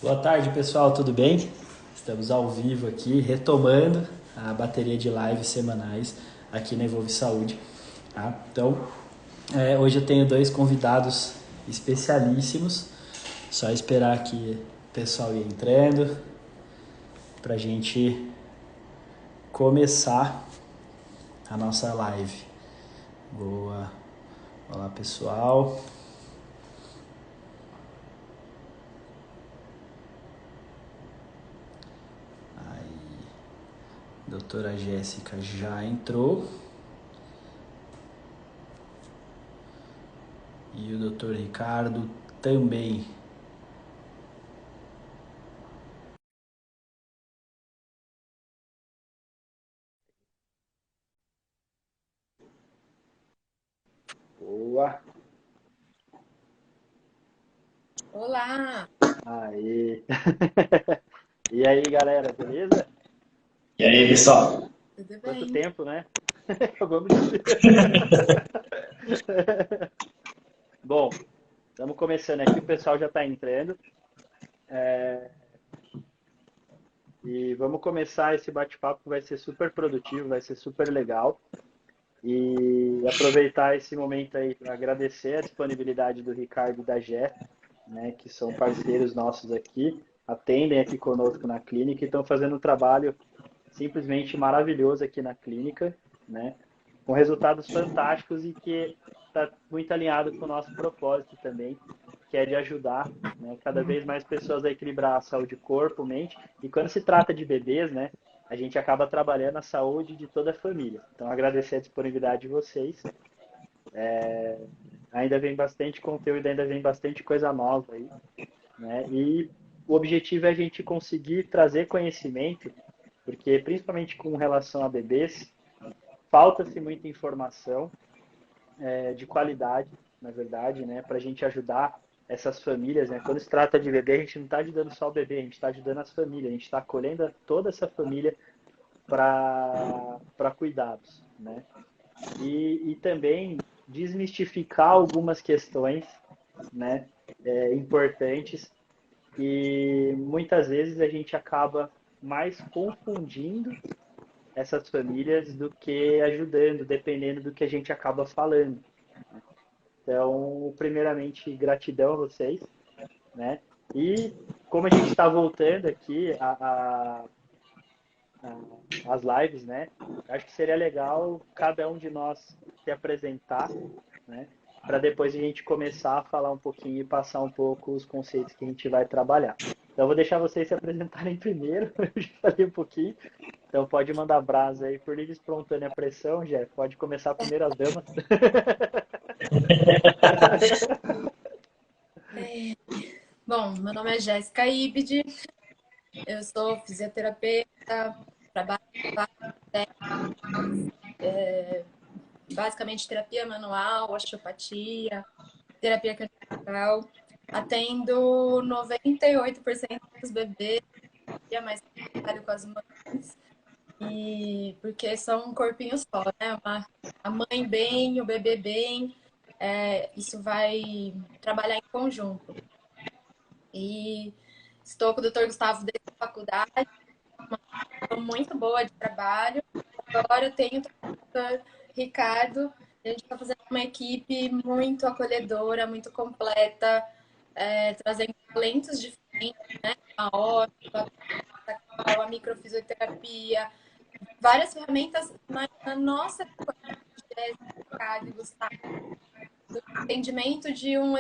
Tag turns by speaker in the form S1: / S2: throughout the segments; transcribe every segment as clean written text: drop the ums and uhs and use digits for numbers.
S1: Boa tarde, pessoal, tudo bem? Estamos ao vivo aqui, retomando a bateria de lives semanais aqui na Evolve Saúde. Tá? Então, hoje eu tenho dois convidados especialíssimos. Só esperar aqui o pessoal ir entrando para a gente começar a nossa live. Boa. Olá, pessoal. Doutora Jéssica já entrou. E o doutor Ricardo também. Boa.
S2: Olá,
S1: Aí. E aí, galera, beleza?
S3: E aí, pessoal?
S2: tudo
S1: Quanto
S2: bem?
S1: tempo, né? Vamos dizer. Bom, estamos começando aqui, o pessoal já está entrando. E vamos começar esse bate-papo que vai ser super produtivo, vai ser super legal. E aproveitar esse momento aí para agradecer a disponibilidade do Ricardo e da Jé, né, que são parceiros nossos aqui, atendem aqui conosco na clínica e estão fazendo um trabalho simplesmente maravilhoso aqui na clínica, né, com resultados fantásticos e que está muito alinhado com o nosso propósito também, que é de ajudar, né, cada vez mais pessoas a equilibrar a saúde corpo, mente. E quando se trata de bebês, né, a gente acaba trabalhando a saúde de toda a família. Então, agradecer a disponibilidade de vocês. Ainda vem bastante conteúdo, ainda vem bastante coisa nova aí, né? E o objetivo é a gente conseguir trazer conhecimento, porque principalmente com relação a bebês, falta-se muita informação de qualidade, na verdade, né, para a gente ajudar essas famílias, né? Quando se trata de bebê, a gente não está ajudando só o bebê, a gente está ajudando as famílias, a gente está acolhendo toda essa família para cuidados, né? E também desmistificar algumas questões, né, importantes e muitas vezes a gente acaba mais confundindo essas famílias do que ajudando, dependendo do que a gente acaba falando. Então, primeiramente, gratidão a vocês, né? E como a gente está voltando aqui às lives, né? Acho que seria legal cada um de nós se apresentar, né? Para depois a gente começar a falar um pouquinho e passar um pouco os conceitos que a gente vai trabalhar. Então, eu vou deixar vocês se apresentarem primeiro, eu já falei um pouquinho. Então, pode mandar brasa aí por livre e espontânea pressão, Jeff. Pode começar primeiro as damas.
S2: Bom, meu nome é Jéssica Ibid, eu sou fisioterapeuta, trabalho com várias técnicas, basicamente terapia manual, osteopatia, terapia cranial. Atendo 98% dos bebês, mais trabalho com as mães, e porque são um corpinho só, né? A mãe bem, o bebê bem, isso vai trabalhar em conjunto. E estou com o Dr. Gustavo desde a faculdade, uma relação muito boa de trabalho. Agora eu tenho o Dr. Ricardo, a gente está fazendo uma equipe muito acolhedora, muito completa, trazendo talentos diferentes, né? A ótica, a microfisioterapia, várias ferramentas, mas na nossa Ricardo e Gustavo, do atendimento de um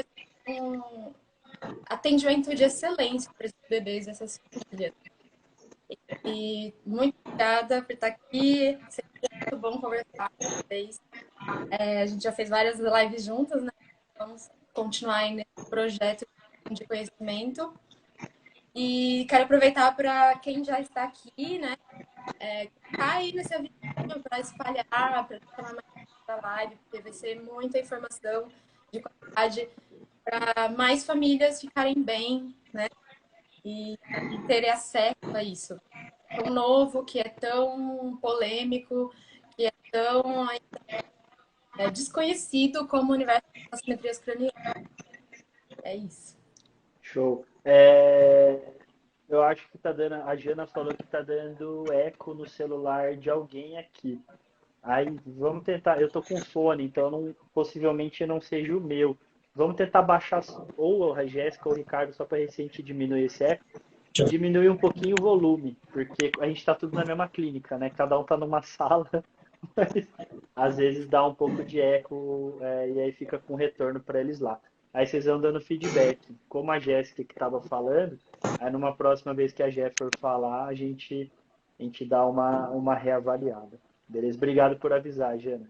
S2: atendimento de excelência para esses bebês e essas famílias. E muito obrigada por estar aqui. Sempre é muito bom conversar com vocês. A gente já fez várias lives juntas, né? Vamos continuar aí nesse projeto de conhecimento. E quero aproveitar para quem já está aqui, né? Clicar aí nesse aviso para espalhar, para chamar mais para a live, porque vai ser muita informação de qualidade para mais famílias ficarem bem, né? E terem acesso a isso. Tão novo, que é tão polêmico, que é tão desconhecido como o universo das simetrias cranianas. É isso.
S1: Show. Eu acho que tá dando. A Jana falou que tá dando eco no celular de alguém aqui. Aí vamos tentar. Eu tô com fone, então possivelmente não seja o meu. Vamos tentar baixar ou a Jéssica ou o Ricardo só para recente diminuir esse eco e
S3: Deixa eu-
S1: diminuir um pouquinho o volume, porque a gente está tudo na mesma clínica, né? Cada um tá numa sala, mas às vezes dá um pouco de eco, e aí fica com retorno para eles lá. Aí vocês vão dando feedback. Como a Jéssica que estava falando, aí numa próxima vez que a Jéssica for falar, a gente dá uma reavaliada. Beleza? Obrigado por avisar, Jana.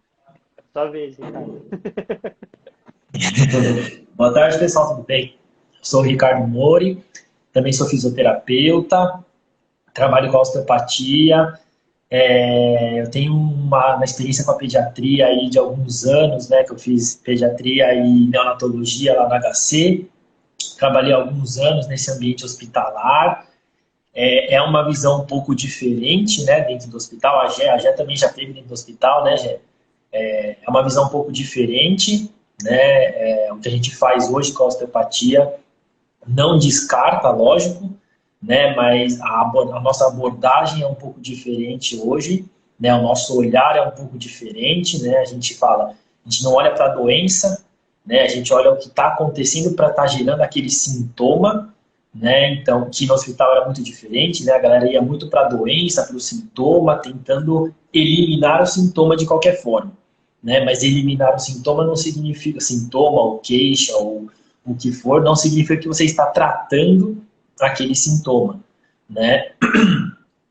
S1: Sua vez, Ricardo.
S3: Boa tarde, pessoal, tudo bem? Sou o Ricardo Mori, também sou fisioterapeuta, trabalho com osteopatia. Eu tenho uma experiência com a pediatria aí de alguns anos, né, que eu fiz pediatria e neonatologia lá na HC. Trabalhei alguns anos nesse ambiente hospitalar. É uma visão um pouco diferente, né, dentro do hospital. A Gé também já teve dentro do hospital, né, Gé? É uma visão um pouco diferente, né? O que a gente faz hoje com a osteopatia não descarta, lógico, né? Mas a nossa abordagem é um pouco diferente hoje, né? O nosso olhar é um pouco diferente, né? A gente fala, a gente não olha para a doença, né? A gente olha o que está acontecendo para estar gerando aquele sintoma, né? Então, que no hospital era muito diferente, né? A galera ia muito para a doença, para o sintoma, tentando eliminar o sintoma de qualquer forma, né? Mas eliminar o sintoma não significa sintoma ou queixa ou o que for, não significa que você está tratando aquele sintoma, né?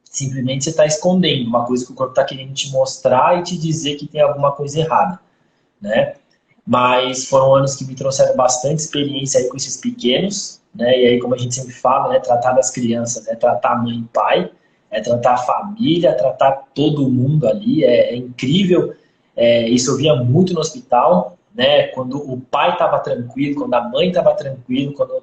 S3: Simplesmente você está escondendo uma coisa que o corpo está querendo te mostrar e te dizer que tem alguma coisa errada, né? Mas foram anos que me trouxeram bastante experiência aí com esses pequenos, né? E aí, como a gente sempre fala, né? Tratar das crianças, é tratar mãe e pai, é tratar a família, é tratar todo mundo ali, é incrível. Isso eu via muito no hospital, né? Quando o pai estava tranquilo, quando a mãe estava tranquilo, quando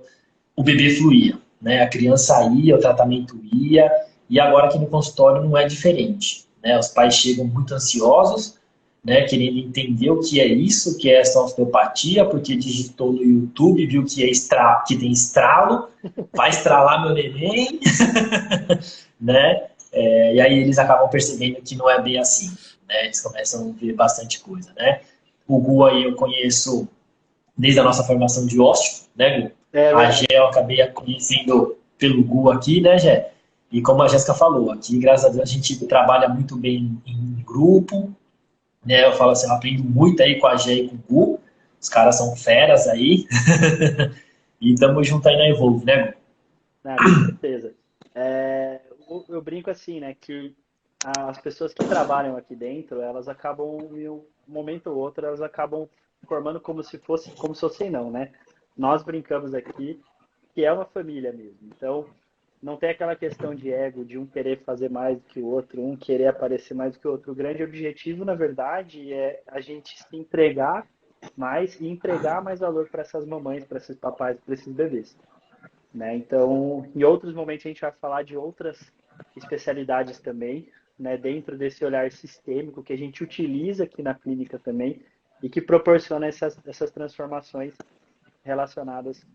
S3: o bebê fluía, né? A criança ia, o tratamento ia, e agora aqui no consultório não é diferente, né? Os pais chegam muito ansiosos, né? Querendo entender o que é isso, o que é essa osteopatia, porque digitou no YouTube, viu que que tem estralo, vai estralar meu neném, né? E aí eles acabam percebendo que não é bem assim, né? Eles começam a ver bastante coisa, né? O Gu aí eu conheço desde a nossa formação de ósteo, né, Gu?
S1: É
S3: A Gé
S1: verdade.
S3: eu acabei conhecendo pelo Gu aqui, né, Gé? E como a Jéssica falou, aqui, graças a Deus, a gente trabalha muito bem em grupo, né? Eu falo assim, eu aprendo muito aí com a Gé e com o Gu. Os caras são feras aí. E tamo junto aí na Evolve, né, Gu?
S1: Ah, com certeza. Eu brinco assim, né, que as pessoas que trabalham aqui dentro, elas acabam, em um momento ou outro, elas acabam formando como se fosse não, né? Nós brincamos aqui que é uma família mesmo. Então, não tem aquela questão de ego, de um querer fazer mais do que o outro, um querer aparecer mais do que o outro. O grande objetivo, na verdade, é a gente se entregar mais e entregar mais valor para essas mamães, para esses papais, para esses bebês, né? Então, em outros momentos a gente vai falar de outras especialidades também, né, dentro desse olhar sistêmico que a gente utiliza aqui na clínica também e que proporciona essas transformações relacionadas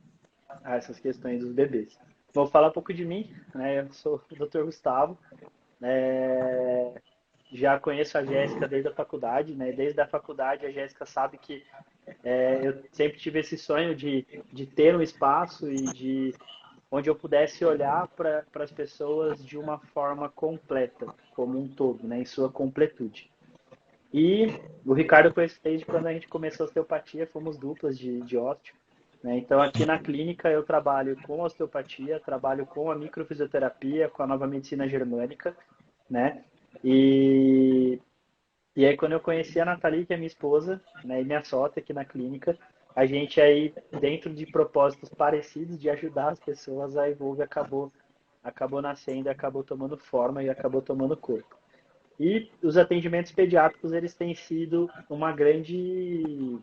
S1: a essas questões dos bebês. Vou falar um pouco de mim, né? Eu sou o Dr. Gustavo, é, já conheço a Jéssica desde a faculdade, né? Desde a faculdade a Jéssica sabe que eu sempre tive esse sonho de ter um espaço e de onde eu pudesse olhar para as pessoas de uma forma completa, como um todo, né, em sua completude. E o Ricardo eu conheço desde quando a gente começou a osteopatia, fomos duplas de ósteo, né? Então aqui na clínica eu trabalho com osteopatia, trabalho com a microfisioterapia, com a nova medicina germânica, né? E e aí, quando eu conheci a Nathalie, que é minha esposa, né, e minha sócia aqui na clínica, a gente aí, dentro de propósitos parecidos de ajudar as pessoas, a Evolve acabou nascendo, acabou tomando forma e acabou tomando corpo. E os atendimentos pediátricos, eles têm sido uma grande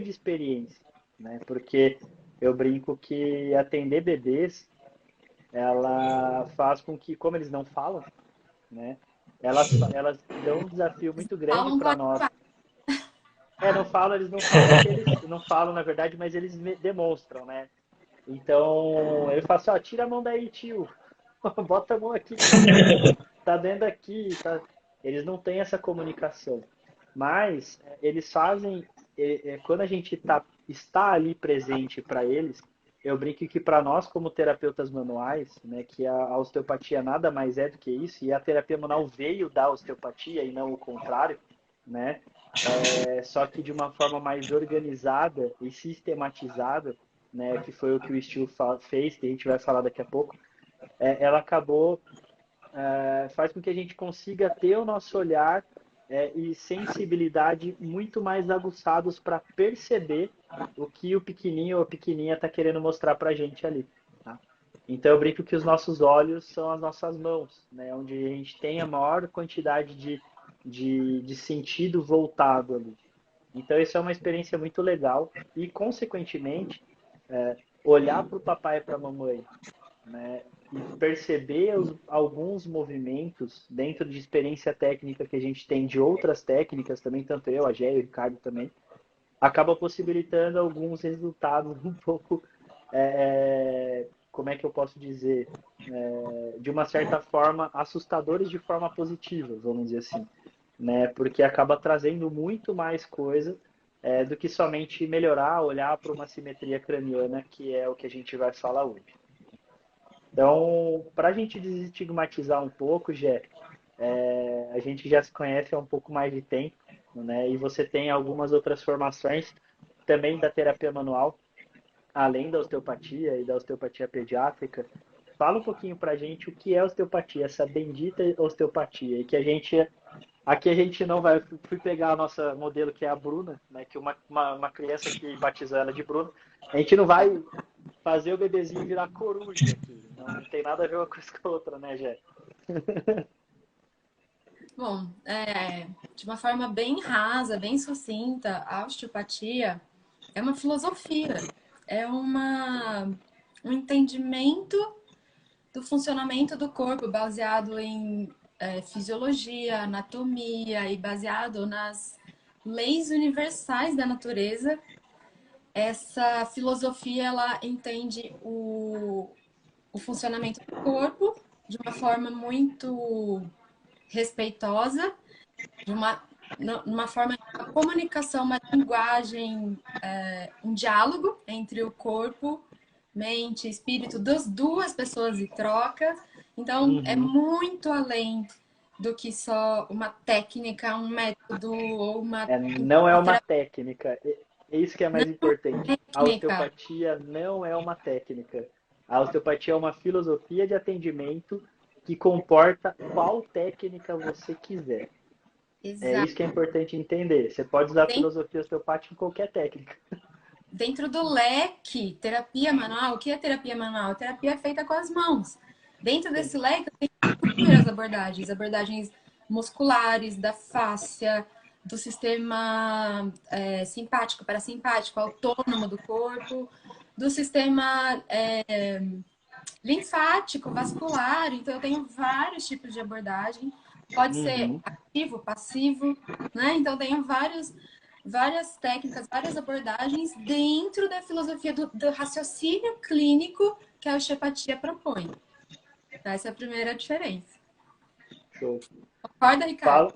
S1: experiência, né? Porque eu brinco que atender bebês, ela faz com que, como eles não falam, né? Elas dão um desafio muito grande
S2: Falam
S1: para
S2: pode
S1: nós.
S2: falar.
S1: Não falam, eles não falam que eles não falam, na verdade, mas eles demonstram, né? Então, ele fala assim, ó, tira a mão daí, tio. bota a mão aqui, tá dentro aqui, tá? Eles não têm essa comunicação. Mas eles fazem, quando a gente está ali presente para eles, eu brinco que para nós, como terapeutas manuais, né, que a osteopatia nada mais é do que isso, e a terapia manual veio da osteopatia e não o contrário, né? Só que de uma forma mais organizada e sistematizada, né, que foi o que o Stu fez, que a gente vai falar daqui a pouco, ela acabou, faz com que a gente consiga ter o nosso olhar e sensibilidade muito mais aguçados para perceber o que o pequenininho ou a pequenininha está querendo mostrar para a gente ali. Tá? Então eu brinco que os nossos olhos são as nossas mãos, né? Onde a gente tem a maior quantidade de sentido voltado ali. Então isso é uma experiência muito legal e, consequentemente, olhar para o papai e para a mamãe, né, e perceber alguns movimentos dentro de experiência técnica que a gente tem de outras técnicas também, tanto eu, a Gé e o Ricardo também, acaba possibilitando alguns resultados um pouco, como é que eu posso dizer, de uma certa forma, assustadores de forma positiva, vamos dizer assim, né, porque acaba trazendo muito mais coisa do que somente melhorar, olhar para uma simetria craniana, que é o que a gente vai falar hoje. Então, para a gente desestigmatizar um pouco, Gé, a gente já se conhece há um pouco mais de tempo, né? E você tem algumas outras formações também da terapia manual, além da osteopatia e da osteopatia pediátrica. Fala um pouquinho para a gente o que é osteopatia, essa bendita osteopatia, e que aqui a gente não vai. Fui pegar a nossa modelo, que é a Bruna, né? Que uma criança que batizou ela de Bruna. A gente não vai fazer o bebezinho virar coruja aqui. Não tem nada a ver uma coisa com a outra, né, Jé?
S2: Bom, de uma forma bem rasa, bem sucinta, a osteopatia é uma filosofia, é um entendimento do funcionamento do corpo baseado em fisiologia, anatomia e baseado nas leis universais da natureza. Essa filosofia, ela entende o funcionamento do corpo de uma forma muito respeitosa, de uma forma de comunicação, uma linguagem, um diálogo entre o corpo, mente, espírito das duas pessoas em troca. Então, é muito além do que só uma técnica, um método ou
S1: não é uma técnica. É isso que é mais importante. A
S2: técnica.
S1: osteopatia não é uma técnica. A osteopatia é uma filosofia de atendimento que comporta qual técnica você quiser.
S2: Exato.
S1: É isso que é importante entender. Você pode usar a filosofia osteopática em qualquer técnica.
S2: Dentro do leque, terapia manual, o que é terapia manual? A terapia é feita com as mãos. Dentro desse leque, tem inúmeras abordagens. Abordagens musculares, da fáscia, do sistema simpático, parasimpático, autônomo do corpo, do sistema linfático, vascular. Então, eu tenho vários tipos de abordagem. Pode ser ativo, passivo, né? Então, eu tenho várias técnicas, várias abordagens dentro da filosofia do raciocínio clínico que a osteopatia propõe. Essa é a primeira diferença.
S1: Show.
S2: Concorda, Ricardo?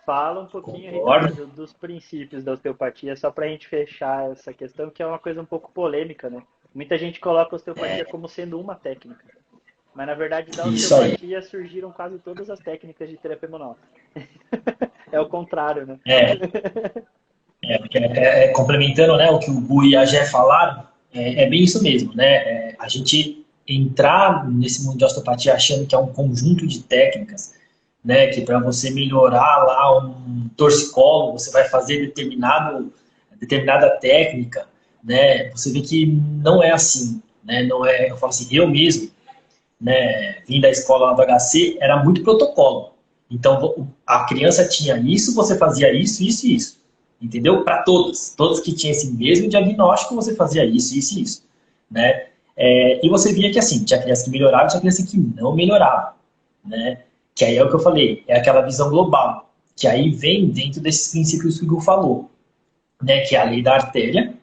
S1: Fala um pouquinho, Ricardo, dos princípios da osteopatia, só para a gente fechar essa questão, que é uma coisa um pouco polêmica, né? Muita gente coloca a osteopatia como sendo uma técnica. Mas, na verdade, da osteopatia surgiram quase todas as técnicas de terapia manual. É o contrário, né?
S3: Complementando, né, o que o Bu e a Gé falaram, é bem isso mesmo, né? A gente entrar nesse mundo de osteopatia achando que é um conjunto de técnicas, né, que para você melhorar lá um torcicolo, você vai fazer determinada técnica, né? Você vê que não é assim, né? Não é, eu falo assim, eu mesmo, né, vim da escola do HC, era muito protocolo. Então, a criança tinha isso, você fazia isso, isso e isso. Entendeu? Para todas que tinham esse mesmo diagnóstico, você fazia isso, isso e isso, né? E você via que assim, tinha criança que melhorava, tinha criança que não melhorava, né? Que aí é o que eu falei, é aquela visão global, que aí vem dentro desses princípios que o Hugo falou, né? Que é a lei da artéria,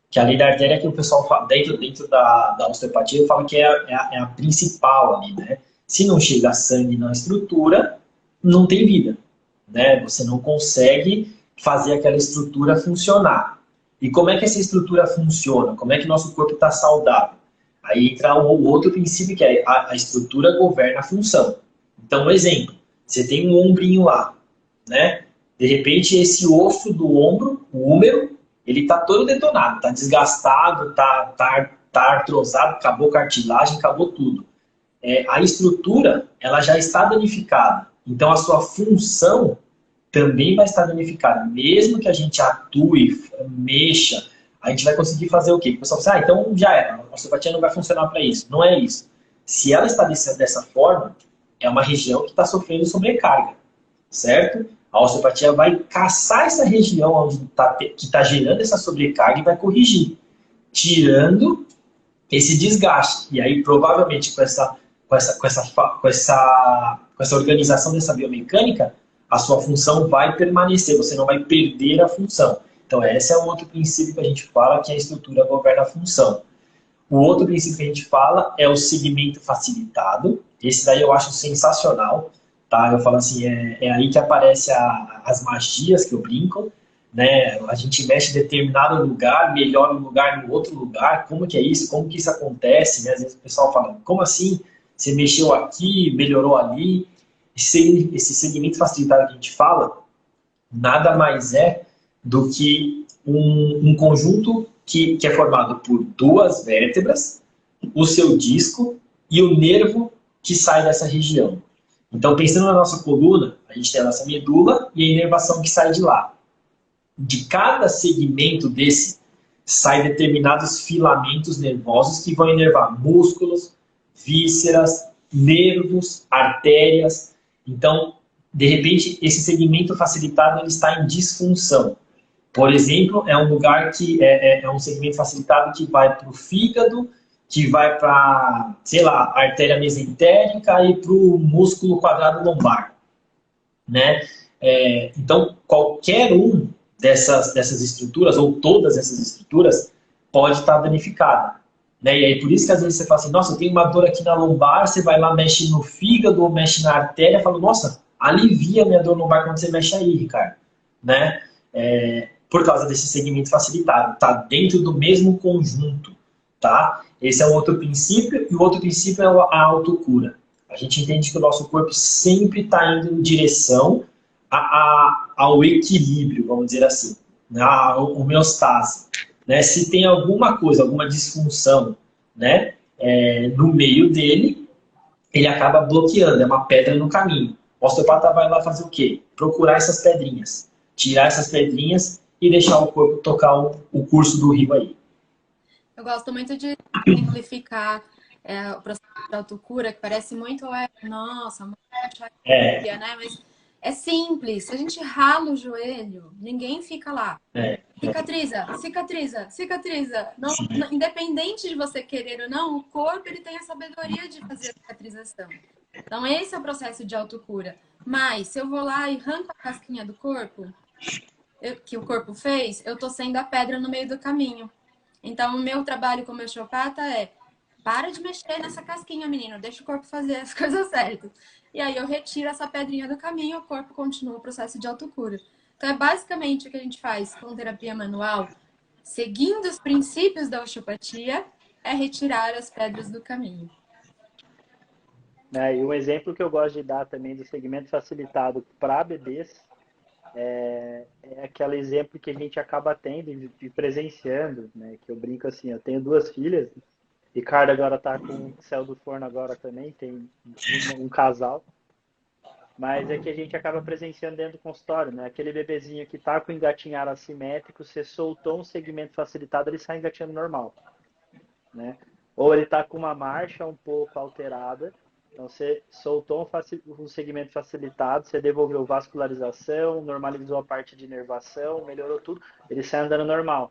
S3: que o pessoal fala, dentro da osteopatia, eu falo que é a principal ali, né? Se não chega sangue na estrutura, não tem vida, né? Você não consegue fazer aquela estrutura funcionar. E como é que essa estrutura funciona? Como é que nosso corpo está saudável? Aí entra o outro princípio, que é a estrutura governa a função. Então, um exemplo, você tem um ombrinho lá, né? De repente, esse osso do ombro, o húmero, ele está todo detonado, está desgastado, tá artrosado, acabou cartilagem, acabou tudo. A estrutura, ela já está danificada. Então, a sua função também vai estar danificada. Mesmo que a gente atue, mexa, a gente vai conseguir fazer o quê? O pessoal fala, então já era, a osteopatia não vai funcionar para isso. Não é isso. Se ela está dessa forma, é uma região que está sofrendo sobrecarga, certo? A osteopatia vai caçar essa região onde que está gerando essa sobrecarga e vai corrigir, tirando esse desgaste. E aí, provavelmente, com essa organização dessa biomecânica, a sua função vai permanecer, você não vai perder a função. Então, esse é um outro princípio que a gente fala, que a estrutura governa a função. O outro princípio que a gente fala é o segmento facilitado. Esse daí eu acho sensacional, tá? Eu falo assim, é aí que aparece as magias que eu brinco, né? A gente mexe em determinado lugar, melhora um lugar no outro lugar. Como que é isso? Como que isso acontece? Né? Às vezes o pessoal fala, como assim? Você mexeu aqui, melhorou ali. Esse segmento facilitado que a gente fala, nada mais é do que um conjunto que é formado por duas vértebras, o seu disco e o nervo que sai dessa região. Então, pensando na nossa coluna, a gente tem a nossa medula e a inervação que sai de lá. De cada segmento desse, saem determinados filamentos nervosos que vão inervar músculos, vísceras, nervos, artérias. Então, de repente, esse segmento facilitado ele está em disfunção. Por exemplo, é um lugar que é um segmento facilitado que vai para o fígado, que vai para, sei lá, a artéria mesentérica e para o músculo quadrado lombar, né? Então, qualquer um dessas estruturas, ou todas essas estruturas, pode estar danificada. Né? E aí, por isso que às vezes você fala assim, nossa, eu tenho uma dor aqui na lombar, você vai lá, mexe no fígado, ou mexe na artéria, fala, nossa, alivia a minha dor lombar quando você mexe aí, Ricardo. Né? Por causa desse segmento facilitado, está dentro do mesmo conjunto. Tá? Esse é um outro princípio, e o outro princípio é a autocura. A gente entende que o nosso corpo sempre está indo em direção ao equilíbrio, vamos dizer assim, né? A homeostase. Né? Se tem alguma coisa, alguma disfunção, né? No meio dele, ele acaba bloqueando, é uma pedra no caminho. O osteopata vai lá fazer o quê? Procurar essas pedrinhas, tirar essas pedrinhas e deixar o corpo tocar o curso do rio aí.
S2: Eu gosto muito de simplificar o processo de autocura, que parece muito, nossa, uma chacoalha, né? Mas é simples. Se a gente rala o joelho, ninguém fica lá. Cicatriza, cicatriza, cicatriza. Não, independente de você querer ou não, o corpo ele tem a sabedoria de fazer a cicatrização. Então, esse é o processo de autocura. Mas, se eu vou lá e arranco a casquinha do corpo, que o corpo fez, eu tô sendo a pedra no meio do caminho. Então, o meu trabalho como osteopata para de mexer nessa casquinha, menino. Deixa o corpo fazer as coisas certas. E aí eu retiro essa pedrinha do caminho e o corpo continua o processo de autocura. Então, é basicamente o que a gente faz com terapia manual, seguindo os princípios da osteopatia, é retirar as pedras do caminho.
S1: E um exemplo que eu gosto de dar também do segmento facilitado para bebês é aquele exemplo que a gente acaba tendo e presenciando, né? Que eu brinco assim, eu tenho 2 filhas, Ricardo agora está com o céu do forno agora também, tem um casal, mas é que a gente acaba presenciando dentro do consultório, né? Aquele bebezinho que está com engatinhar assimétrico, você soltou um segmento facilitado, ele sai engatinhando normal, né? Ou ele está com uma marcha um pouco alterada, então você soltou um segmento facilitado, você devolveu vascularização, normalizou a parte de inervação, melhorou tudo, ele sai andando normal.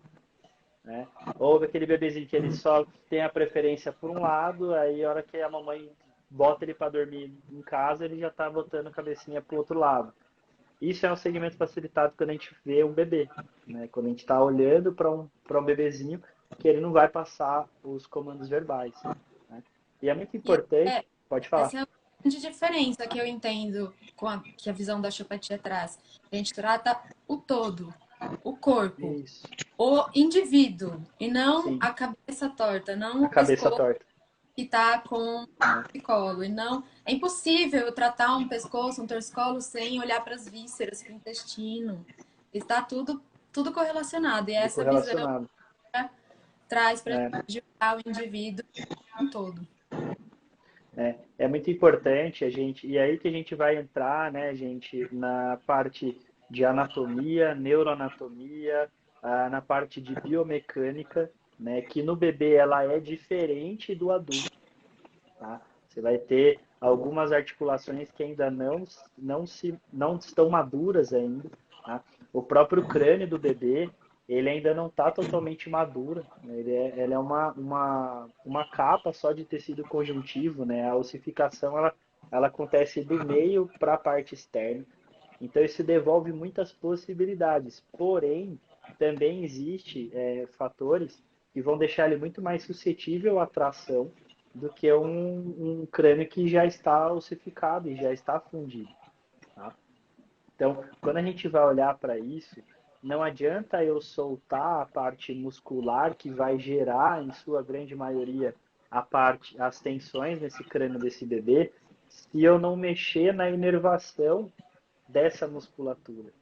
S1: Né? Ou aquele bebezinho que ele só tem a preferência por um lado, aí a hora que a mamãe bota ele para dormir em casa, ele já está botando a cabecinha para o outro lado. Isso é um segmento facilitado quando a gente vê um bebê, né? Quando a gente está olhando para um bebezinho que ele não vai passar os comandos verbais. Né? E é muito importante, pode falar.
S2: grande diferença que eu entendo que a visão da osteopatia traz. A gente trata o todo, o corpo,
S1: Isso.
S2: o indivíduo, e não
S1: Sim.
S2: a cabeça torta, não
S1: A
S2: o
S1: cabeça
S2: pescoço
S1: torta.
S2: que está com o torcicolo. E não, é impossível tratar um pescoço, um torcicolo, sem olhar para as vísceras, para o intestino. Está tudo correlacionado. E
S1: Tudo
S2: essa visão
S1: correlacionado.
S2: traz para
S1: É.
S2: o indivíduo um todo.
S1: É muito importante a gente, e aí que a gente vai entrar, né, gente, na parte de anatomia, neuroanatomia, na parte de biomecânica, né, que no bebê ela é diferente do adulto, tá? Você vai ter algumas articulações que ainda não estão maduras ainda, tá? O próprio crânio do bebê, ele ainda não está totalmente maduro, né? Ele é uma capa só de tecido conjuntivo, né? A ossificação, ela acontece do meio para a parte externa. Então, isso devolve muitas possibilidades. Porém, também existe fatores que vão deixar ele muito mais suscetível à tração do que um crânio que já está ossificado e já está fundido. Tá? Então, quando a gente vai olhar para isso, não adianta eu soltar a parte muscular que vai gerar, em sua grande maioria, as tensões nesse crânio desse bebê, se eu não mexer na inervação dessa musculatura.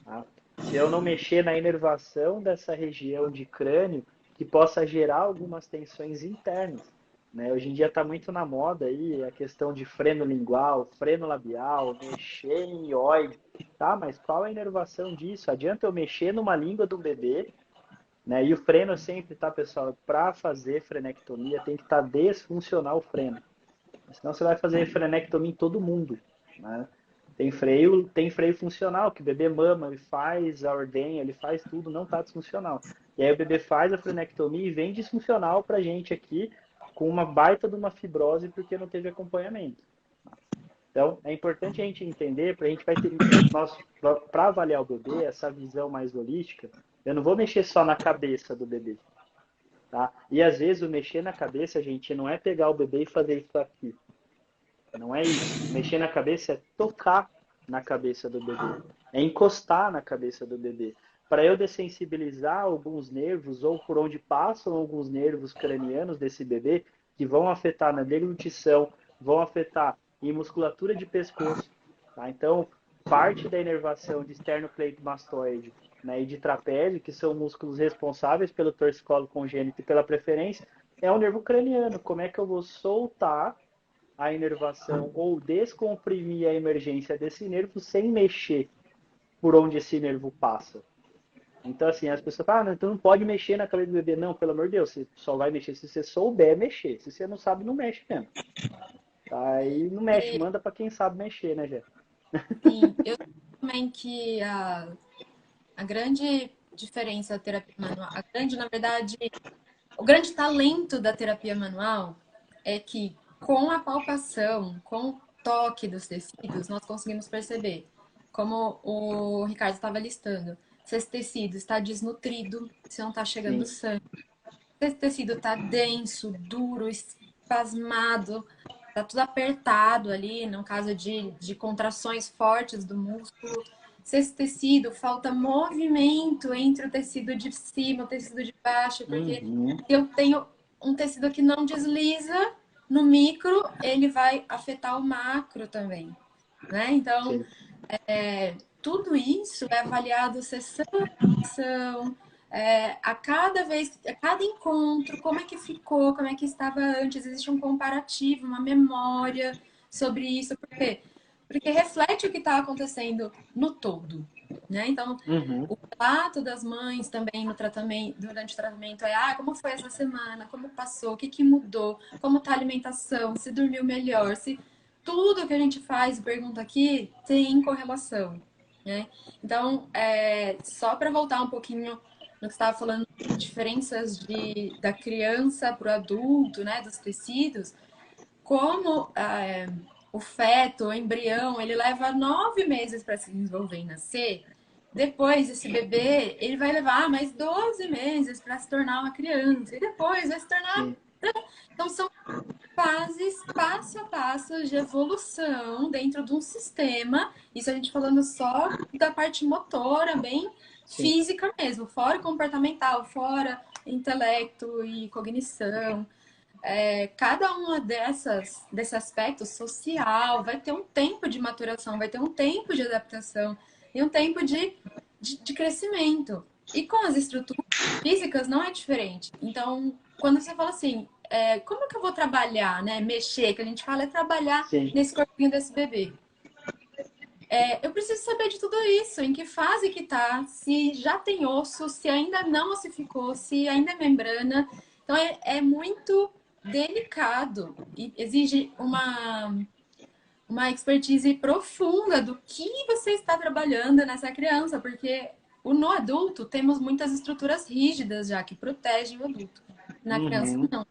S1: Tá? Se eu não mexer na inervação dessa região de crânio, que possa gerar algumas tensões internas. Né? Hoje em dia está muito na moda aí a questão de freno lingual, freno labial, mexer em ióide. Tá, mas qual é a inervação disso? Adianta eu mexer numa língua do bebê, né? E o freno sempre, tá, pessoal? Para fazer frenectomia tem que estar desfuncional o freno. Senão você vai fazer frenectomia em todo mundo. Né? Tem freio funcional, que o bebê mama, ele faz a ordenha, ele faz tudo, não está disfuncional. E aí o bebê faz a frenectomia e vem disfuncional para a gente aqui, com uma baita de uma fibrose, porque não teve acompanhamento. Então, é importante a gente entender, para a gente vai ter, para avaliar o bebê, essa visão mais holística, eu não vou mexer só na cabeça do bebê. Tá? E às vezes o mexer na cabeça, gente, não é pegar o bebê e fazer isso aqui. Não é isso. Mexer na cabeça é tocar na cabeça do bebê. É encostar na cabeça do bebê. Para eu dessensibilizar alguns nervos, ou por onde passam alguns nervos cranianos desse bebê, que vão afetar na deglutição, vão afetar em musculatura de pescoço. Tá? Então, parte da inervação de esternocleidomastoide, né, e de trapézio, que são músculos responsáveis pelo torcicolo congênito e pela preferência, é o nervo craniano. Como é que eu vou soltar a inervação ou descomprimir a emergência desse nervo sem mexer por onde esse nervo passa? Então, assim, as pessoas falam, então não pode mexer na cabeça do bebê. Não, pelo amor de Deus, você só vai mexer se você souber mexer. Se você não sabe, não mexe mesmo. Aí não mexe, manda para quem sabe mexer, né, Jé?
S2: Sim, eu também que a grande diferença da terapia manual, na verdade, o grande talento da terapia manual é que com a palpação, com o toque dos tecidos, nós conseguimos perceber, como o Ricardo estava listando, se esse tecido está desnutrido, se não está chegando
S1: Sim.
S2: sangue, se esse tecido está denso, duro, espasmado, está tudo apertado ali, no caso de contrações fortes do músculo. Se esse tecido falta movimento entre o tecido de cima e o tecido de baixo, porque
S1: Uhum.
S2: se eu tenho um tecido que não desliza no micro, ele vai afetar o macro também, né? Então,
S1: Sim.
S2: tudo isso é avaliado sessão a sessão, a cada vez, a cada encontro, como é que ficou, como é que estava antes, existe um comparativo, uma memória sobre isso, por quê? Porque reflete o que está acontecendo no todo, né? Então,
S1: Uhum.
S2: o relato das mães também no tratamento, durante o tratamento é, como foi essa semana, como passou, o que que mudou, como está a alimentação, se dormiu melhor, se tudo que a gente faz e pergunta aqui tem correlação, né? Então, só para voltar um pouquinho no que você estava falando, diferenças da criança para o adulto, né, dos tecidos, como o feto, o embrião, ele leva 9 meses para se desenvolver e nascer, depois esse bebê, ele vai levar mais 12 meses para se tornar uma criança, e depois vai se tornar...
S1: Sim.
S2: Então, são fases passo a passo de evolução dentro de um sistema. Isso a gente falando só da parte motora, bem
S1: Sim.
S2: física mesmo, fora comportamental, fora intelecto e cognição. Cada uma desse aspecto social vai ter um tempo de maturação, vai ter um tempo de adaptação e um tempo de crescimento. E com as estruturas físicas não é diferente. Então, quando você fala assim, como que eu vou trabalhar, né? Mexer, que a gente fala é trabalhar
S1: Sim.
S2: nesse corpinho desse bebê. Eu preciso saber de tudo isso, em que fase que tá, se já tem osso, se ainda não ossificou, se ainda é membrana. Então é muito delicado e exige uma expertise profunda do que você está trabalhando nessa criança, porque no adulto temos muitas estruturas rígidas já que protegem o adulto. Na criança
S1: Uhum.
S2: não.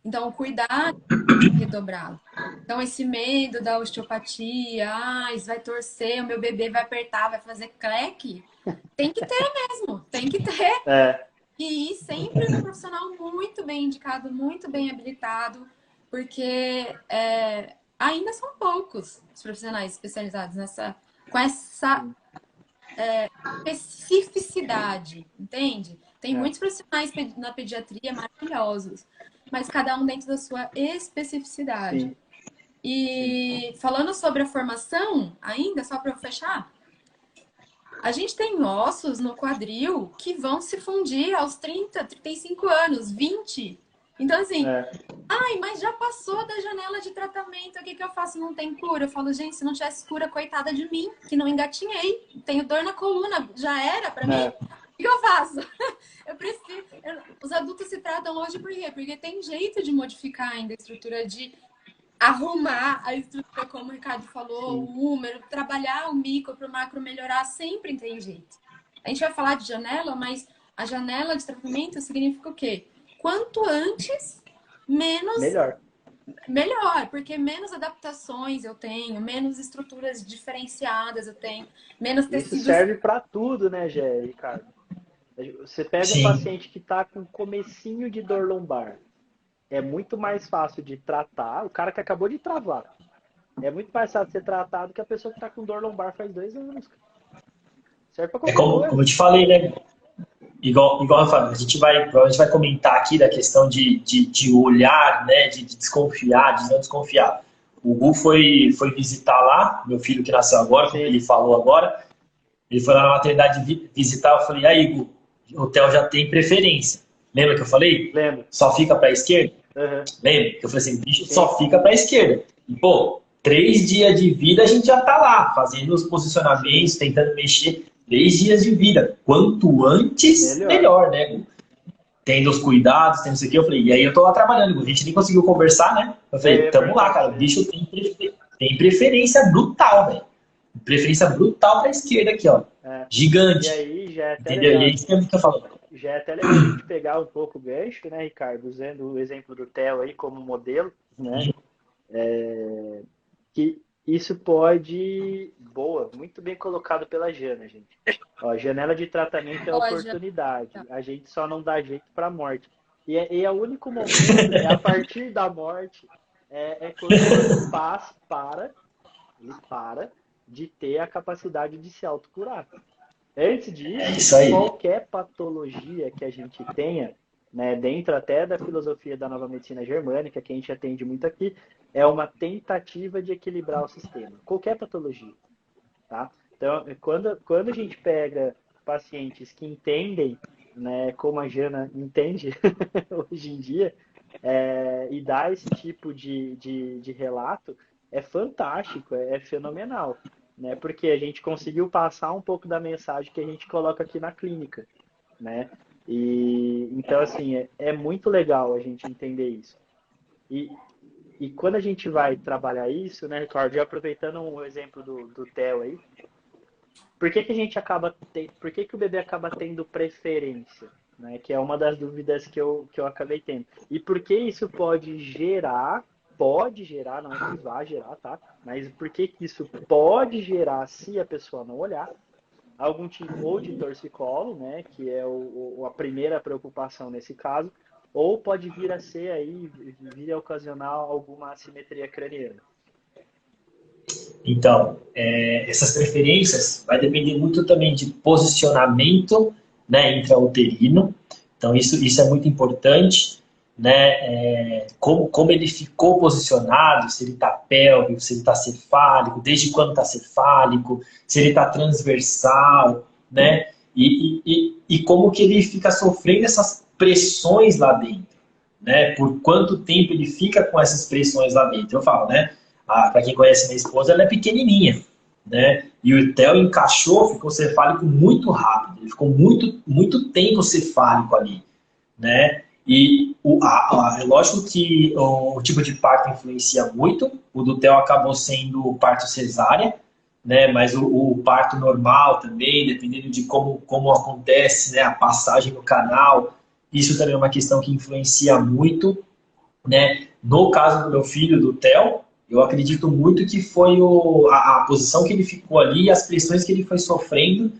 S2: Então o cuidado é redobrado. Então esse medo da osteopatia, isso vai torcer, o meu bebê vai apertar, vai fazer cleque, tem que ter mesmo, tem que ter.
S1: É,
S2: E ir sempre no profissional muito bem indicado, muito bem habilitado, porque ainda são poucos os profissionais especializados com essa
S1: sim.
S2: especificidade, entende? Tem
S1: É,
S2: muitos profissionais na pediatria maravilhosos, mas cada um dentro da sua especificidade.
S1: sim, sim.
S2: E falando sobre a formação, ainda, só para fechar, a gente tem ossos no quadril que vão se fundir aos 30, 35 anos, 20. Então, assim,
S1: É,
S2: mas já passou da janela de tratamento, o que que eu faço? Não tem cura? Eu falo, gente, se não tivesse cura, coitada de mim, que não engatinhei, tenho dor na coluna, já era pra mim?
S1: é,
S2: O que eu faço? Eu preciso. Os adultos se tratam hoje por quê? Porque tem jeito de modificar ainda a estrutura, de arrumar a estrutura, como o Ricardo falou,
S1: sim.
S2: o número, trabalhar o micro para o macro melhorar, sempre tem jeito. A gente vai falar de janela, mas a janela de tratamento significa o quê? Quanto antes, menos
S1: Melhor.
S2: melhor, porque menos adaptações eu tenho, menos estruturas diferenciadas eu tenho, menos
S1: Isso
S2: tecidos.
S1: serve para tudo, né, Gé, Ricardo? Você pega um
S3: Sim.
S1: paciente que está com comecinho de dor lombar. É muito mais fácil de tratar. O cara que acabou de travar. É muito mais fácil de ser tratado que a pessoa que está com dor lombar faz 2 anos. Serve para
S3: É
S1: qualquer
S3: como
S1: coisa.
S3: eu te falei, né? Igual eu falei, a gente vai comentar aqui da questão de olhar, né? De desconfiar, de não desconfiar. O Gu foi visitar lá, meu filho que nasceu agora, como
S1: Sim,
S3: ele falou agora. Ele foi lá na maternidade visitar, eu falei, aí, Gu, o hotel já tem preferência. Lembra que eu falei?
S1: lembro.
S3: Só fica para a esquerda?
S1: Uhum.
S3: Lembra? Que eu falei assim, bicho,
S1: Sim,
S3: só fica para a esquerda. E, pô, 3 dias de vida a gente já tá lá, fazendo os
S1: sim.
S3: posicionamentos, tentando mexer. 3 dias de vida. Quanto antes,
S1: Melhor.
S3: melhor, né? Tendo os cuidados, tendo isso aqui. Eu falei, e aí eu tô lá trabalhando, a gente nem conseguiu conversar, né? Eu
S1: Eu
S3: falei,
S1: ia
S3: tamo lá,
S1: perguntar para
S3: cara, o
S1: você.
S3: bicho tem preferência brutal, velho. Preferência brutal pra esquerda aqui, ó.
S1: É. E
S3: Gigante.
S1: aí já é até
S3: Entendeu? E é
S1: legal.
S3: isso que eu falo.
S1: Já é até legal a gente pegar um pouco o gancho, né, Ricardo? Usando o exemplo do Theo aí como modelo, né? Que isso pode. Boa, muito bem colocado pela Jana, gente. Ó, janela de tratamento é
S2: Loja.
S1: oportunidade. A gente só não dá jeito para a morte. E é o único momento, é a partir da morte, é quando o corpo ele para de ter a capacidade de se autocurar. Antes
S3: É
S1: disso,
S3: isso aí.
S1: qualquer patologia que a gente tenha, né, dentro até da filosofia da nova medicina germânica, que a gente atende muito aqui, é uma tentativa de equilibrar o sistema. Qualquer patologia, tá? Então, quando a gente pega pacientes que entendem, né, como a Jana entende hoje em dia, e dá esse tipo de relato, é fantástico, é fenomenal, né? Porque a gente conseguiu passar um pouco da mensagem que a gente coloca aqui na clínica, né? E então assim é muito legal a gente entender isso. E, e quando a gente vai trabalhar isso, né, Ricardo, já aproveitando o exemplo do Theo aí, por que que o bebê acaba tendo preferência? Né, que é uma das dúvidas que eu acabei tendo. E por que isso pode gerar, não é que vai gerar, tá? Mas por que que isso pode gerar, se a pessoa não olhar, algum tipo ou de torcicolo, né, que é a primeira preocupação nesse caso, ou pode vir a ser aí, vir a ocasionar alguma assimetria craniana?
S3: Então, essas preferências vai depender muito também de posicionamento, né, intrauterino. Então, isso é muito importante, né? Como ele ficou posicionado, se ele está pélvico, se ele está cefálico, desde quando está cefálico, se ele está transversal, né? E como que ele fica sofrendo essas pressões lá dentro, né? Por quanto tempo ele fica com essas pressões lá dentro. Eu falo, né? Para quem conhece minha esposa, ela é pequenininha, né? E o Theo encaixou, ficou cefálico muito rápido. Ele ficou muito tempo cefálico ali, né? E é lógico que o tipo de parto influencia muito. O do Theo acabou sendo parto cesárea, né? Mas o parto normal também, dependendo de como acontece, né? A passagem no canal, isso também é uma questão que influencia muito, né? No caso do meu filho, do Theo, eu acredito muito que foi a posição que ele ficou ali e as pressões que ele foi sofrendo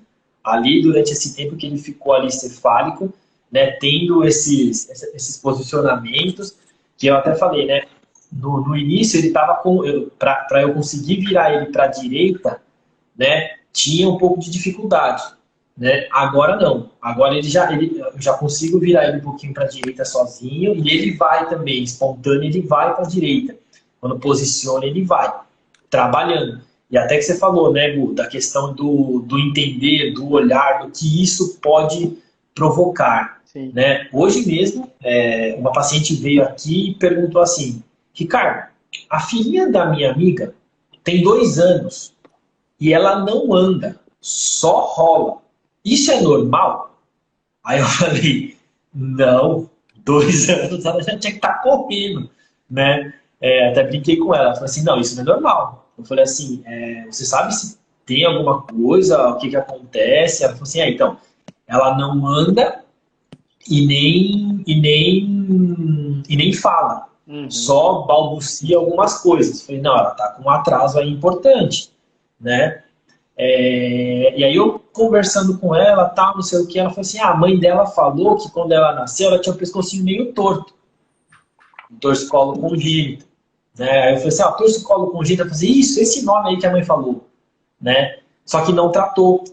S3: ali durante esse tempo que ele ficou ali cefálico, né, tendo esses posicionamentos, que eu até falei, né, no início ele estava com, para eu conseguir virar ele para a direita, né, tinha um pouco de dificuldade, né, agora não, agora eu já consigo virar ele um pouquinho para a direita sozinho, e ele vai também, espontâneo, ele vai para a direita, quando posiciona ele vai, trabalhando. E até que você falou, né, Gu, da questão do entender, do olhar, do que isso pode provocar.
S1: Sim.
S3: Né? Hoje mesmo, uma paciente veio aqui e perguntou assim, Ricardo, a filhinha da minha amiga tem 2 anos e ela não anda, só rola. Isso é normal? Aí eu falei, não, 2 anos ela já tinha que estar correndo, né? Até brinquei com ela, ela falou assim, não, isso não é normal. Eu falei assim, você sabe se tem alguma coisa, o que acontece? Ela falou assim, então, ela não anda e nem fala, só balbucia algumas coisas. Eu falei, não, ela está com um atraso aí importante, né? E aí eu conversando com ela, tal, não sei o que, ela falou assim, a mãe dela falou que quando ela nasceu, ela tinha o pescocinho meio torto, um torcicolo congênito, né? Aí eu falei assim, torcicolo congênito, eu falei assim, isso, esse nome aí que a mãe falou, né? Só que não tratou,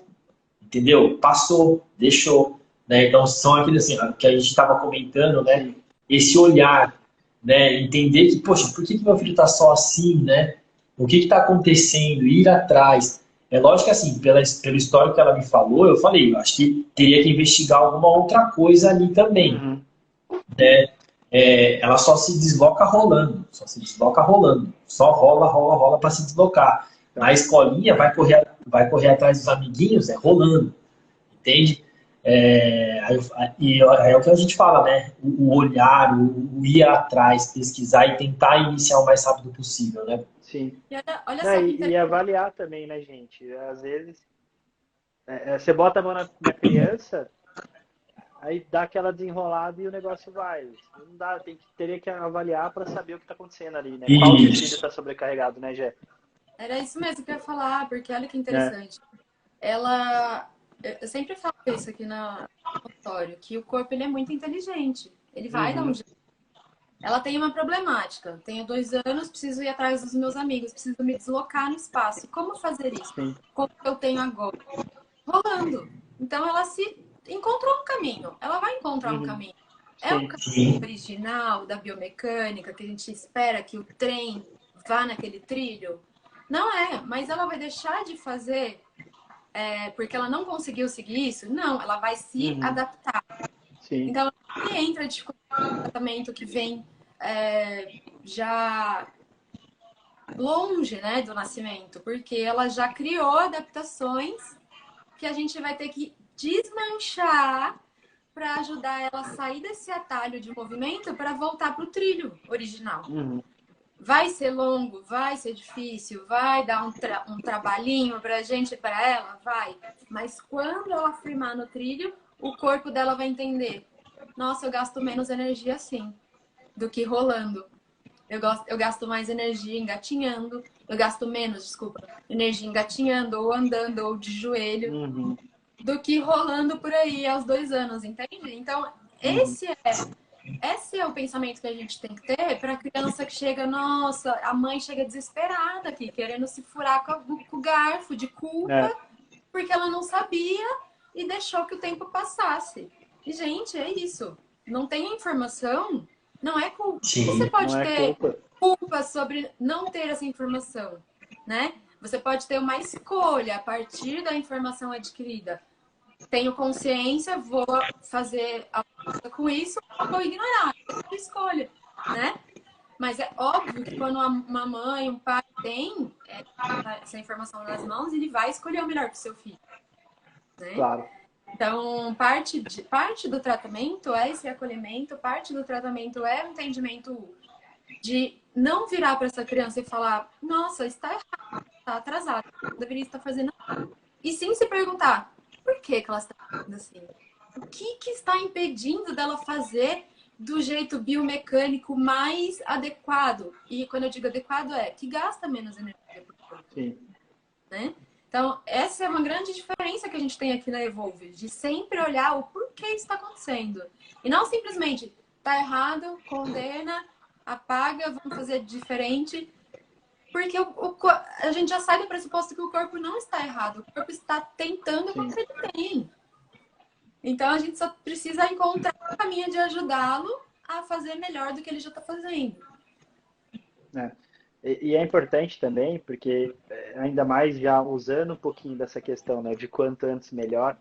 S3: entendeu? Passou, deixou, né? Então são aqueles assim, que a gente estava comentando, né? Esse olhar, né? Entender que, poxa, por que meu filho está só assim, né? O que está acontecendo? Ir atrás. É lógico que assim, pelo histórico que ela me falou, eu falei, eu acho que teria que investigar alguma outra coisa ali também, né? Ela só se desloca rolando, só rola para se deslocar. Na escolinha vai correr atrás dos amiguinhos, rolando, entende? Aí é o que a gente fala, né? O olhar, o ir atrás, pesquisar e tentar iniciar o mais rápido possível, né?
S1: Sim.
S2: Olha só
S1: E avaliar também, né, gente? Às vezes, você bota a mão na criança, aí dá aquela desenrolada e o negócio vai. Não dá, teria que avaliar para saber o que está acontecendo ali, né? Qual tecido está sobrecarregado, né, Jé?
S2: Era isso mesmo que eu ia falar, porque olha que interessante. Eu sempre falo isso aqui no consultório, que o corpo ele é muito inteligente. Ele vai dar um jeito. Ela tem uma problemática. Tenho 2 anos, preciso ir atrás dos meus amigos, preciso me deslocar no espaço. Como fazer isso?
S1: Sim.
S2: Como eu tenho agora? Rolando. Então ela se encontrou um caminho. Ela vai encontrar um caminho. É o caminho original da biomecânica que a gente espera que o trem vá naquele trilho? Não é, mas ela vai deixar de fazer porque ela não conseguiu seguir isso? Não, ela vai se adaptar.
S1: Sim.
S2: Então, ela entra a dificuldade do tratamento que vem já longe, né, do nascimento, porque ela já criou adaptações que a gente vai ter que desmanchar para ajudar ela a sair desse atalho de movimento para voltar para o trilho original. Vai ser longo, vai ser difícil, vai dar um trabalhinho para a gente e para ela, vai. Mas quando ela firmar no trilho, o corpo dela vai entender. Nossa, eu gasto menos energia assim do que rolando. Eu gasto mais energia engatinhando. Eu gasto menos, desculpa, energia engatinhando ou andando ou de joelho do que rolando por aí aos 2 anos, entende? Então, esse é esse é o pensamento que a gente tem que ter para a criança que chega, nossa, a mãe chega desesperada aqui, querendo se furar com o garfo de culpa,
S1: É,
S2: porque ela não sabia e deixou que o tempo passasse. E, gente, é isso. Não tem informação, não é culpa. Você
S3: Sim,
S1: não
S2: pode
S1: é
S2: ter
S1: culpa.
S2: culpa sobre não ter essa informação, né? Você pode ter uma escolha a partir da informação adquirida. Tenho consciência, vou fazer alguma coisa com isso, ou vou ignorar. É uma escolha, né? Mas é óbvio que quando uma mãe, um pai tem essa informação nas mãos, ele vai escolher o melhor para o seu filho, né?
S1: Claro.
S2: Então, parte do tratamento é esse acolhimento, parte do tratamento é o entendimento de não virar para essa criança e falar, nossa, está errado, está atrasado, deveria estar fazendo. E sim se perguntar, por que ela está fazendo assim? O que está impedindo dela fazer do jeito biomecânico mais adequado? E quando eu digo adequado é que gasta menos energia por corpo,
S1: Sim.
S2: né? Então, essa é uma grande diferença que a gente tem aqui na Evolve, de sempre olhar o porquê isso está acontecendo. E não simplesmente, tá errado, condena, apaga, vamos fazer diferente. Porque a gente já sai do pressuposto que o corpo não está errado, o corpo está tentando o
S1: Sim.
S2: que ele tem. Então a gente só precisa encontrar um caminho de ajudá-lo a fazer melhor do que ele já está fazendo.
S1: É. E é importante também, porque ainda mais já usando um pouquinho dessa questão, né, de quanto antes melhor,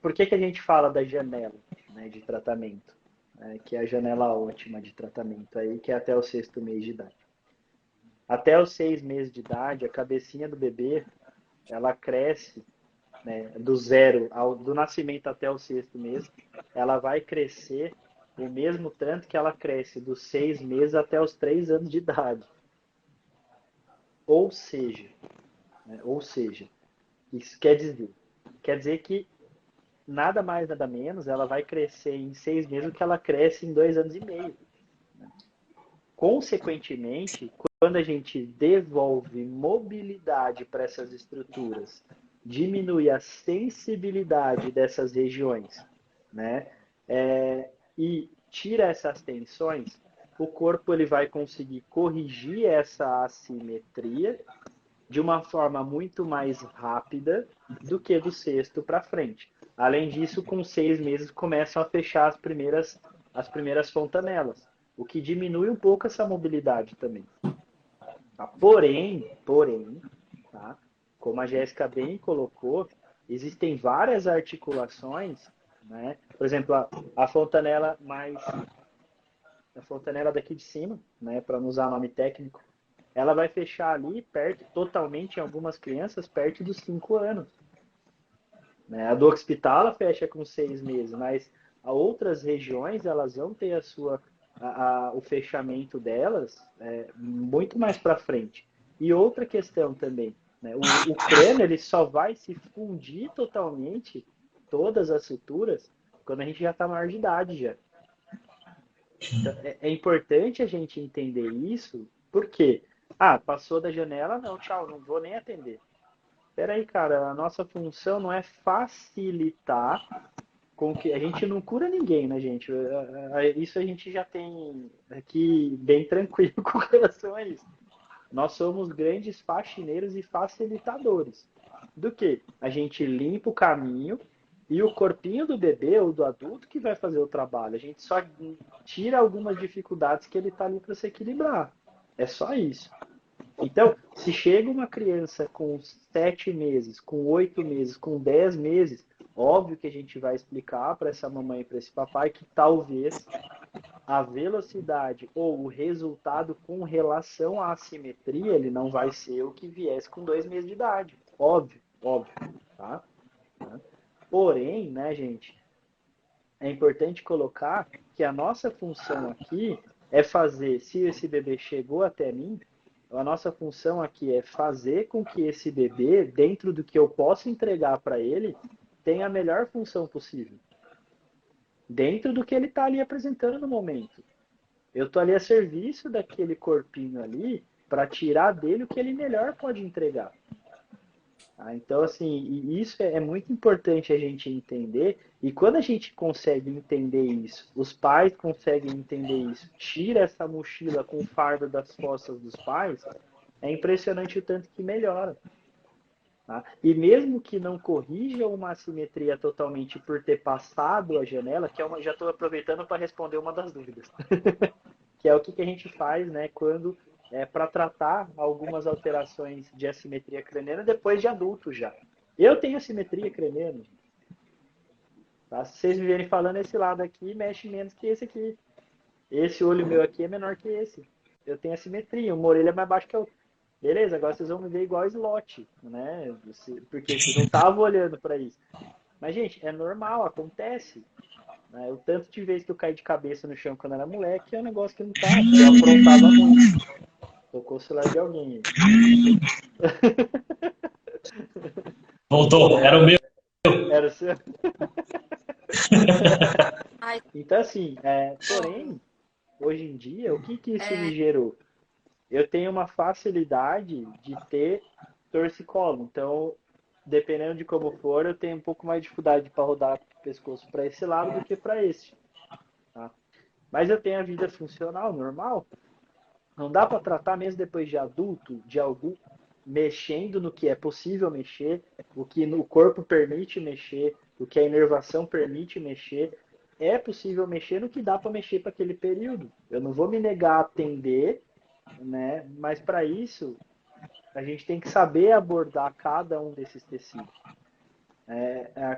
S1: por que que a gente fala da janela, né, de tratamento, né, que é a janela ótima de tratamento aí, que é até o 6º mês de idade. Até os 6 meses de idade, a cabecinha do bebê, ela cresce, né, do nascimento até o 6º mês, ela vai crescer o mesmo tanto que ela cresce dos 6 meses até os 3 anos de idade. Ou seja, né, ou seja, isso quer dizer que nada mais, nada menos, ela vai crescer em 6 meses o que ela cresce em 2 anos e meio. Consequentemente, quando a gente devolve mobilidade para essas estruturas, diminui a sensibilidade dessas regiões, né? E tira essas tensões, o corpo ele vai conseguir corrigir essa assimetria de uma forma muito mais rápida do que do 6º para frente. Além disso, com 6 meses começam a fechar as primeiras fontanelas, o que diminui um pouco essa mobilidade também. Tá? Porém, tá? Como a Jéssica bem colocou, existem várias articulações, né? Por exemplo, a fontanela a fontanela daqui de cima, né, para não usar nome técnico, ela vai fechar ali perto, totalmente em algumas crianças, perto dos 5 anos. Né? A do hospital ela fecha com 6 meses, mas outras regiões elas vão ter o fechamento delas muito mais para frente. E outra questão também, né? O crânio ele só vai se fundir totalmente, todas as suturas, quando a gente já está maior de idade já. Então, é importante a gente entender isso, porque, passou da janela, não, tchau, não vou nem atender. Espera aí, cara, a nossa função não é facilitar com que a gente não cura ninguém, né, gente? Isso a gente já tem aqui bem tranquilo com relação a isso. Nós somos grandes faxineiros e facilitadores. Do que? A gente limpa o caminho e o corpinho do bebê ou do adulto que vai fazer o trabalho. A gente só tira algumas dificuldades que ele está ali para se equilibrar. É só isso. Então, se chega uma criança com 7 meses, com 8 meses, com 10 meses, óbvio que a gente vai explicar para essa mamãe e para esse papai que talvez a velocidade ou o resultado com relação à assimetria, ele não vai ser o que viesse com 2 meses de idade. Óbvio, óbvio. Tá? Porém, né, gente, é importante colocar que a nossa função aqui é fazer, se esse bebê chegou até mim, a nossa função aqui é fazer com que esse bebê, dentro do que eu posso entregar para ele, tenha a melhor função possível. Dentro do que ele está ali apresentando no momento. Eu estou ali a serviço daquele corpinho ali para tirar dele o que ele melhor pode entregar. Tá? Então, assim, e isso é muito importante a gente entender. E quando a gente consegue entender isso, os pais conseguem entender isso, tira essa mochila com o fardo das costas dos pais, é impressionante o tanto que melhora. Tá? E mesmo que não corrija uma assimetria totalmente por ter passado a janela, que é uma, já estou aproveitando para responder uma das dúvidas, que é o que a gente faz, né, quando para tratar algumas alterações de assimetria craniana depois de adulto já. Eu tenho assimetria craniana, tá? Se vocês me verem falando esse lado aqui, mexe menos que esse aqui. Esse olho meu aqui é menor que esse. Eu tenho assimetria, uma orelha é mais baixa que a outra. Beleza, agora vocês vão me ver igual slot, né? Porque vocês não estavam olhando para isso. Mas, gente, é normal, acontece. Né? O tanto de vezes que eu caí de cabeça no chão quando era moleque é um negócio que não tá. Eu aprontava muito. Tocou o celular de alguém.
S3: Voltou, era o meu.
S1: Era o seu.
S2: Ai,
S1: Então, assim, porém, hoje em dia, o que que isso me gerou? Eu tenho uma facilidade de ter torcicolo. Então, dependendo de como for, eu tenho um pouco mais de dificuldade para rodar o pescoço para esse lado do que para esse. Tá? Mas eu tenho a vida funcional, normal. Não dá para tratar mesmo depois de adulto, de algum mexendo no que é possível mexer, o que o corpo permite mexer, o que a inervação permite mexer. É possível mexer no que dá para mexer para aquele período. Eu não vou me negar a atender, né? Mas para isso a gente tem que saber abordar cada um desses tecidos.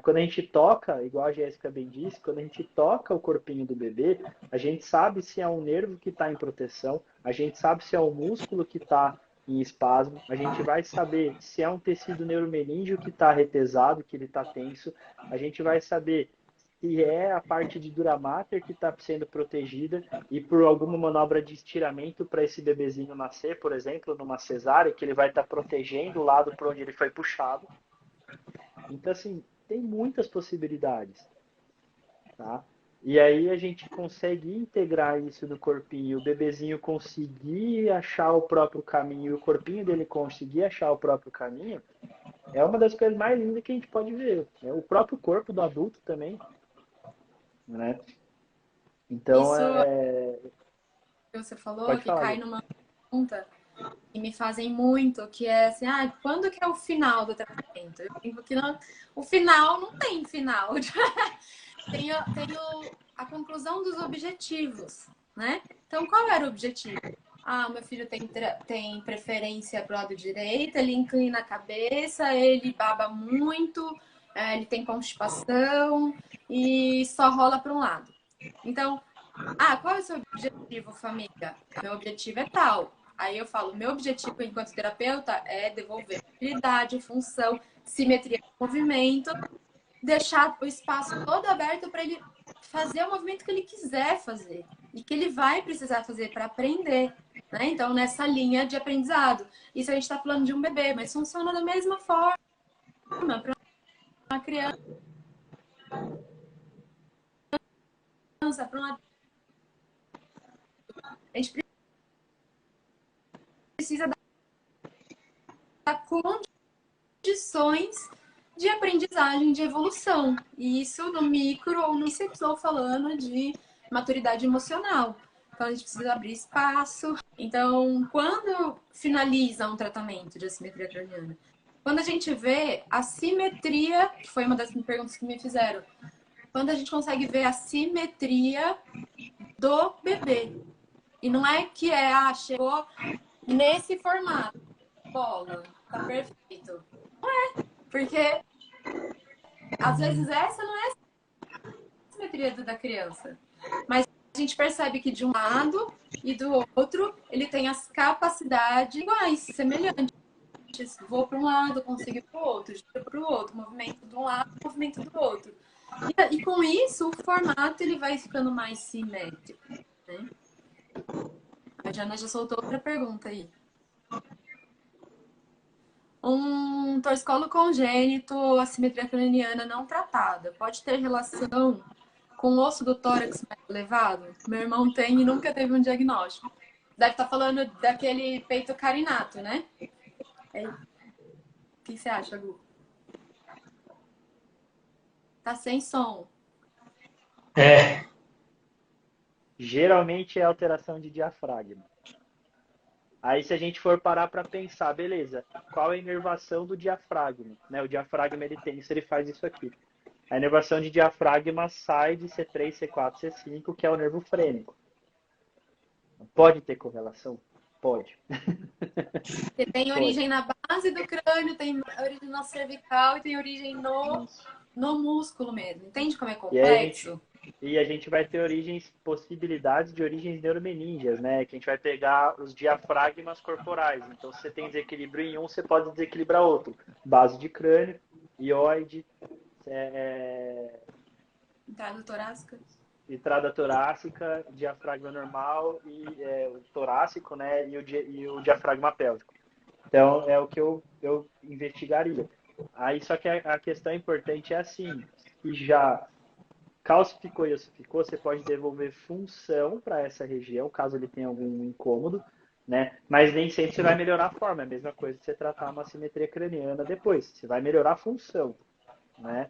S1: Quando a gente toca, igual a Jéssica bem disse, quando a gente toca o corpinho do bebê, a gente sabe se é um nervo que está em proteção, a gente sabe se é um músculo que está em espasmo, a gente vai saber se é um tecido neuromelíngeo que está retesado, que ele está tenso, a gente vai saber se é a parte de dura mater que está sendo protegida e por alguma manobra de estiramento para esse bebezinho nascer, por exemplo, numa cesárea, que ele vai estar protegendo o lado por onde ele foi puxado. Então, assim, tem muitas possibilidades, tá? E aí a gente consegue integrar isso no corpinho, o bebezinho conseguir achar o próprio caminho, e o corpinho dele conseguir achar o próprio caminho, é uma das coisas mais lindas que a gente pode ver. Né? O próprio corpo do adulto também, né? Então,
S2: isso que você falou,
S1: pode
S2: que
S1: falar,
S2: cai
S1: Gui.
S2: numa pergunta que me fazem muito, que é assim, quando que é o final do tratamento? Eu digo que não, o final não tem final. tem a conclusão dos objetivos, né? Então, qual era o objetivo? O meu filho tem preferência para o lado direito, ele inclina a cabeça, ele baba muito, ele tem constipação e só rola para um lado. Então, qual é o seu objetivo, família? Meu objetivo é tal. Aí eu falo, meu objetivo enquanto terapeuta é devolver mobilidade, função, simetria de movimento, deixar o espaço todo aberto para ele fazer o movimento que ele quiser fazer e que ele vai precisar fazer para aprender. Né? Então, nessa linha de aprendizado. Isso a gente está falando de um bebê, mas funciona da mesma forma para uma criança, para uma... A gente precisa dar condições de aprendizagem, de evolução. E isso no micro ou no estou falando de maturidade emocional. Então, a gente precisa abrir espaço. Então, quando finaliza um tratamento de assimetria craniana? Quando a gente vê a simetria, que foi uma das perguntas que me fizeram, quando a gente consegue ver a simetria do bebê. E não é que chegou nesse formato, bola, tá perfeito. Não é, porque às vezes essa não é a simetria da criança. Mas a gente percebe que de um lado e do outro, ele tem as capacidades iguais, semelhantes. Vou para um lado, consigo ir para o outro, giro para o outro, movimento de um lado, movimento do outro. E com isso, o formato ele vai ficando mais simétrico. Né? A Jana já soltou outra pergunta aí. Um torcicolo congênito, assimetria craniana não tratada, pode ter relação com o osso do tórax mais elevado? Meu irmão tem e nunca teve um diagnóstico. Deve estar falando daquele peito carinato, né? O que você acha, Gu? Tá sem som.
S1: Geralmente é alteração de diafragma. Aí, se a gente for parar para pensar, beleza, qual é a inervação do diafragma? Né? O diafragma ele tem isso, ele faz isso aqui. A inervação de diafragma sai de C3, C4, C5, que é o nervo frênico. Pode ter correlação? Pode.
S2: Porque tem origem na base do crânio, tem origem na cervical e tem origem no músculo mesmo. Entende como é complexo?
S1: E a gente vai ter possibilidades de origens neuromeningeas, né? Que a gente vai pegar os diafragmas corporais. Então, se você tem desequilíbrio em um, você pode desequilibrar outro. Base de crânio, ióide, entrada torácica, diafragma normal e o torácico, né? E o diafragma pélvico. Então, é o que eu investigaria. Aí, só que a questão importante é assim, que já calcificou e ossificou, você pode devolver função para essa região, caso ele tenha algum incômodo, né? Mas nem sempre você vai melhorar a forma. É a mesma coisa que você tratar uma simetria craniana depois. Você vai melhorar a função, né?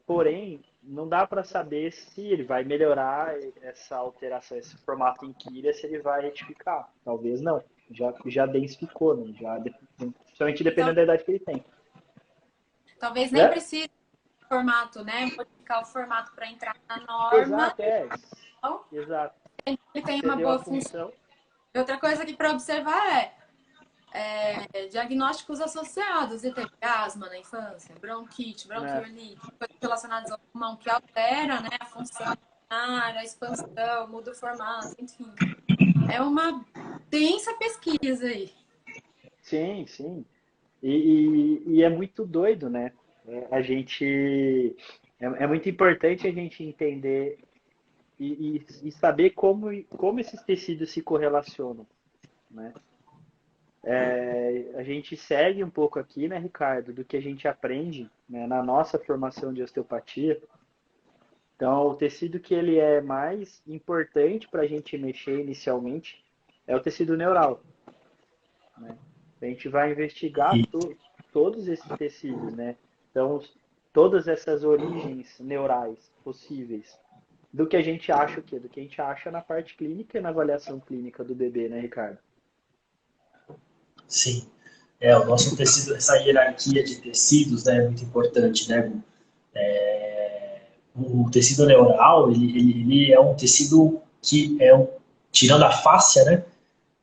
S1: Porém, não dá para saber se ele vai melhorar essa alteração, esse formato em quilha, se ele vai retificar. Talvez não. Já densificou, né? Principalmente dependendo da idade que ele tem.
S2: Talvez nem precise do formato, né? Modificar o formato para entrar na norma.
S1: Exato.
S2: Ele tem uma boa função. E outra coisa aqui para observar diagnósticos associados. Ele teve asma na infância, bronquite, bronquiolite, coisas relacionadas ao pulmão que altera, né, a função, a expansão, muda o formato, enfim. É uma densa pesquisa aí.
S1: Sim, sim. E é muito doido, né? É muito importante a gente entender e saber como esses tecidos se correlacionam, né? A gente segue um pouco aqui, né, Ricardo, do que a gente aprende, né, na nossa formação de osteopatia. Então, o tecido que ele é mais importante para a gente mexer inicialmente é o tecido neural, né? A gente vai investigar todos esses tecidos, né? Então, todas essas origens neurais possíveis do que a gente acha o quê? Do que a gente acha na parte clínica e na avaliação clínica do bebê, né, Ricardo?
S3: Sim. O nosso tecido, essa hierarquia de tecidos, né, é muito importante, né, Gu? O tecido neural, ele é um tecido que tirando a fáscia, né,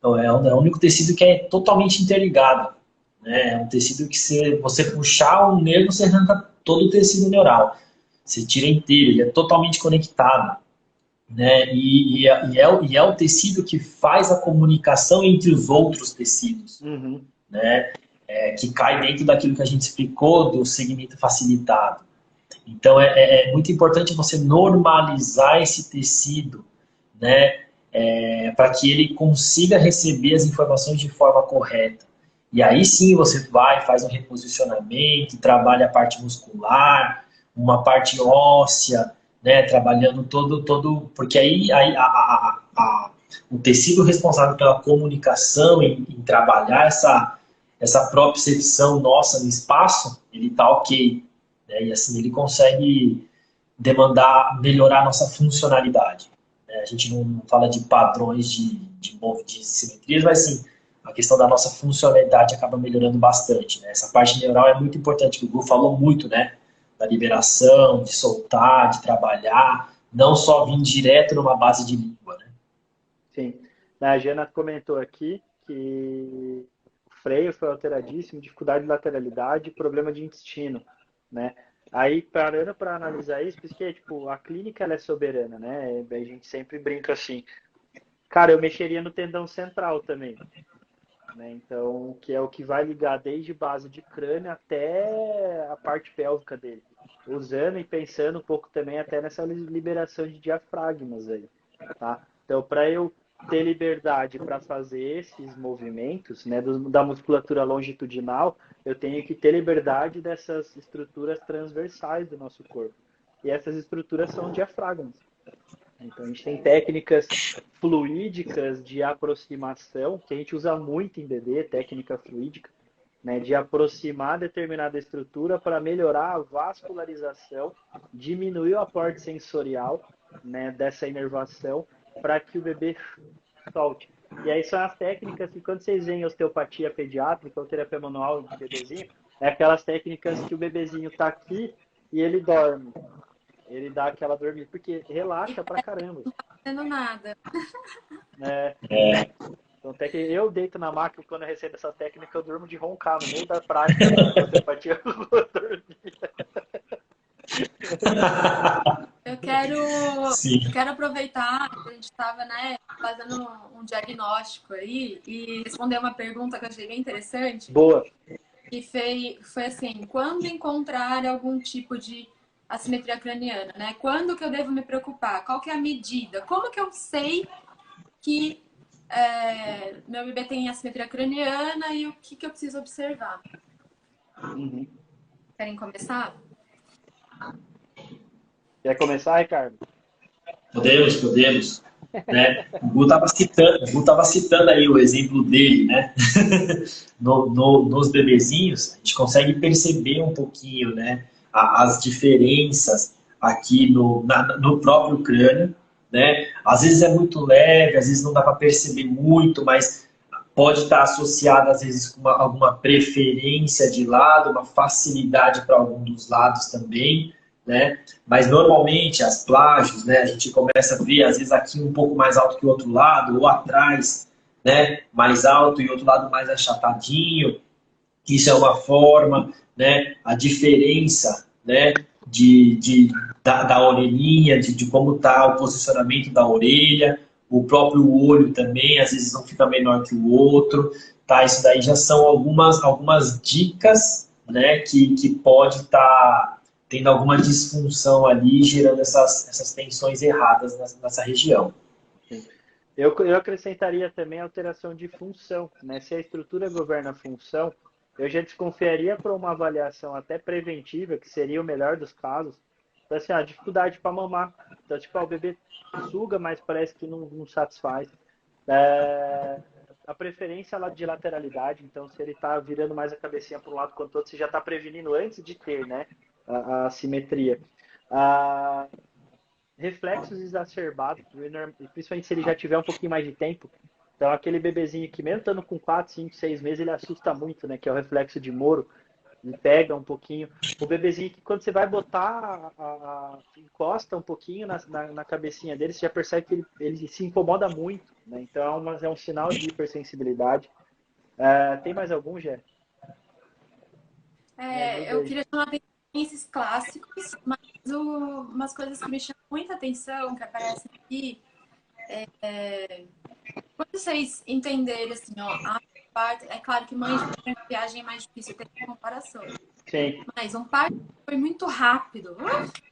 S3: é o único tecido que é totalmente interligado, né? É um tecido que você puxar um nervo, você arranca todo o tecido neural. Você tira inteiro, ele é totalmente conectado, né? E é o tecido que faz a comunicação entre os outros tecidos, né? Que cai dentro daquilo que a gente explicou do segmento facilitado. Então, é muito importante você normalizar esse tecido, né? Para que ele consiga receber as informações de forma correta. E aí sim você faz um reposicionamento, trabalha a parte muscular, uma parte óssea, né? Trabalhando todo, porque aí o tecido responsável pela comunicação, em trabalhar essa propriocepção nossa no espaço, ele está ok, né? E assim ele consegue melhorar a nossa funcionalidade. A gente não fala de padrões de simetrias, mas sim, a questão da nossa funcionalidade acaba melhorando bastante, né? Essa parte neural é muito importante, que o Gu falou muito, né? Da liberação, de soltar, de trabalhar, não só vir direto numa base de língua, né?
S1: Sim. A Jana comentou aqui que o freio foi alteradíssimo, dificuldade de lateralidade, problema de intestino, né? Aí, parando para analisar isso, porque tipo, a clínica ela é soberana, né? A gente sempre brinca assim. Cara, eu mexeria no tendão central também, né? Então, que é o que vai ligar desde base de crânio até a parte pélvica dele. Usando e pensando um pouco também até nessa liberação de diafragmas aí, tá? Então, para eu ter liberdade para fazer esses movimentos, né, da musculatura longitudinal, eu tenho que ter liberdade dessas estruturas transversais do nosso corpo. E essas estruturas são diafragmas. Então, a gente tem técnicas fluídicas de aproximação, que a gente usa muito em bebê, técnica fluídica, né, de aproximar determinada estrutura para melhorar a vascularização, diminuir o aporte sensorial, né, dessa inervação, para que o bebê solte. E aí são as técnicas que, quando vocês veem osteopatia pediátrica ou terapia manual de bebezinho, é aquelas técnicas que o bebezinho está aqui e ele dorme. Ele dá aquela dormida, porque relaxa pra caramba.
S2: Não tá fazendo nada.
S1: Né? Então, até que eu deito na maca quando eu recebo essa técnica, eu durmo de roncar. No meio da prática da osteopatia, eu vou dormir.
S2: Eu quero aproveitar que a gente estava, né, fazendo um diagnóstico aí e responder uma pergunta que eu achei bem interessante.
S1: Boa.
S2: Que foi assim, quando encontrar algum tipo de assimetria craniana, né? Quando que eu devo me preocupar? Qual que é a medida? Como que eu sei que meu bebê tem assimetria craniana e o que eu preciso observar?
S1: Uhum.
S2: Querem começar?
S1: Quer começar, Ricardo?
S3: Podemos. Né? O Gu estava citando aí o exemplo dele, né? Nos bebezinhos, a gente consegue perceber um pouquinho, né, as diferenças aqui no próprio crânio, né? Às vezes é muito leve, às vezes não dá para perceber muito, mas pode estar associado às vezes com alguma preferência de lado, uma facilidade para algum dos lados também, né? Mas normalmente as plágios, né, a gente começa a ver às vezes aqui um pouco mais alto que o outro lado, ou atrás, né, mais alto e outro lado mais achatadinho. Isso é uma forma, né? A diferença, né, da orelhinha, de como está o posicionamento da orelha, o próprio olho também, às vezes não fica menor que o outro, tá? Isso daí já são algumas dicas, né, que pode estar tendo alguma disfunção ali, gerando essas tensões erradas nessa região.
S1: Eu acrescentaria também alteração de função, né? Se a estrutura governa a função, eu já desconfiaria para uma avaliação até preventiva, que seria o melhor dos casos. Então, assim, a dificuldade para mamar. Então, tipo, o bebê suga, mas parece que não satisfaz. A preferência de lateralidade, então, se ele está virando mais a cabecinha para um lado quanto o outro, você já está prevenindo antes de ter, né, a assimetria. Reflexos exacerbados, principalmente se ele já tiver um pouquinho mais de tempo. Então, aquele bebezinho que, mesmo estando com 4, 5, 6 meses, ele assusta muito, né? Que é o reflexo de Moro. Ele pega um pouquinho. O bebezinho que, quando você vai botar, encosta um pouquinho na cabecinha dele, você já percebe que ele se incomoda muito, né? Então, é um sinal de hipersensibilidade. Tem mais algum, Gé?
S2: Eu queria chamar atenção esses clássicos, mas umas coisas que me chamam muita atenção, que aparecem aqui, quando vocês entenderem, assim, ó, a parte, é claro que mãe de viagem é mais difícil ter comparação.
S1: Sim.
S2: Mas um parto foi muito rápido,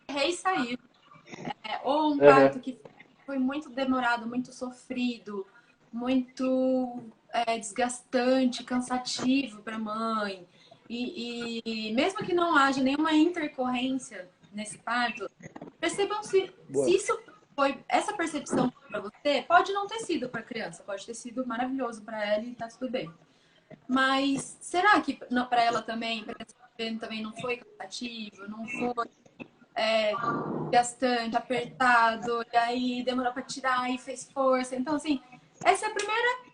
S2: rei saiu. Ou um parto que foi muito demorado, muito sofrido, muito desgastante, cansativo para a mãe. E mesmo que não haja nenhuma intercorrência nesse parto, percebam se isso foi essa percepção para você, pode não ter sido para a criança, pode ter sido maravilhoso para ela e tá tudo bem. Mas será que para ela também, também não foi cansativo, não foi gastante, apertado, e aí demorou para tirar e fez força? Então, assim, essa é a primeira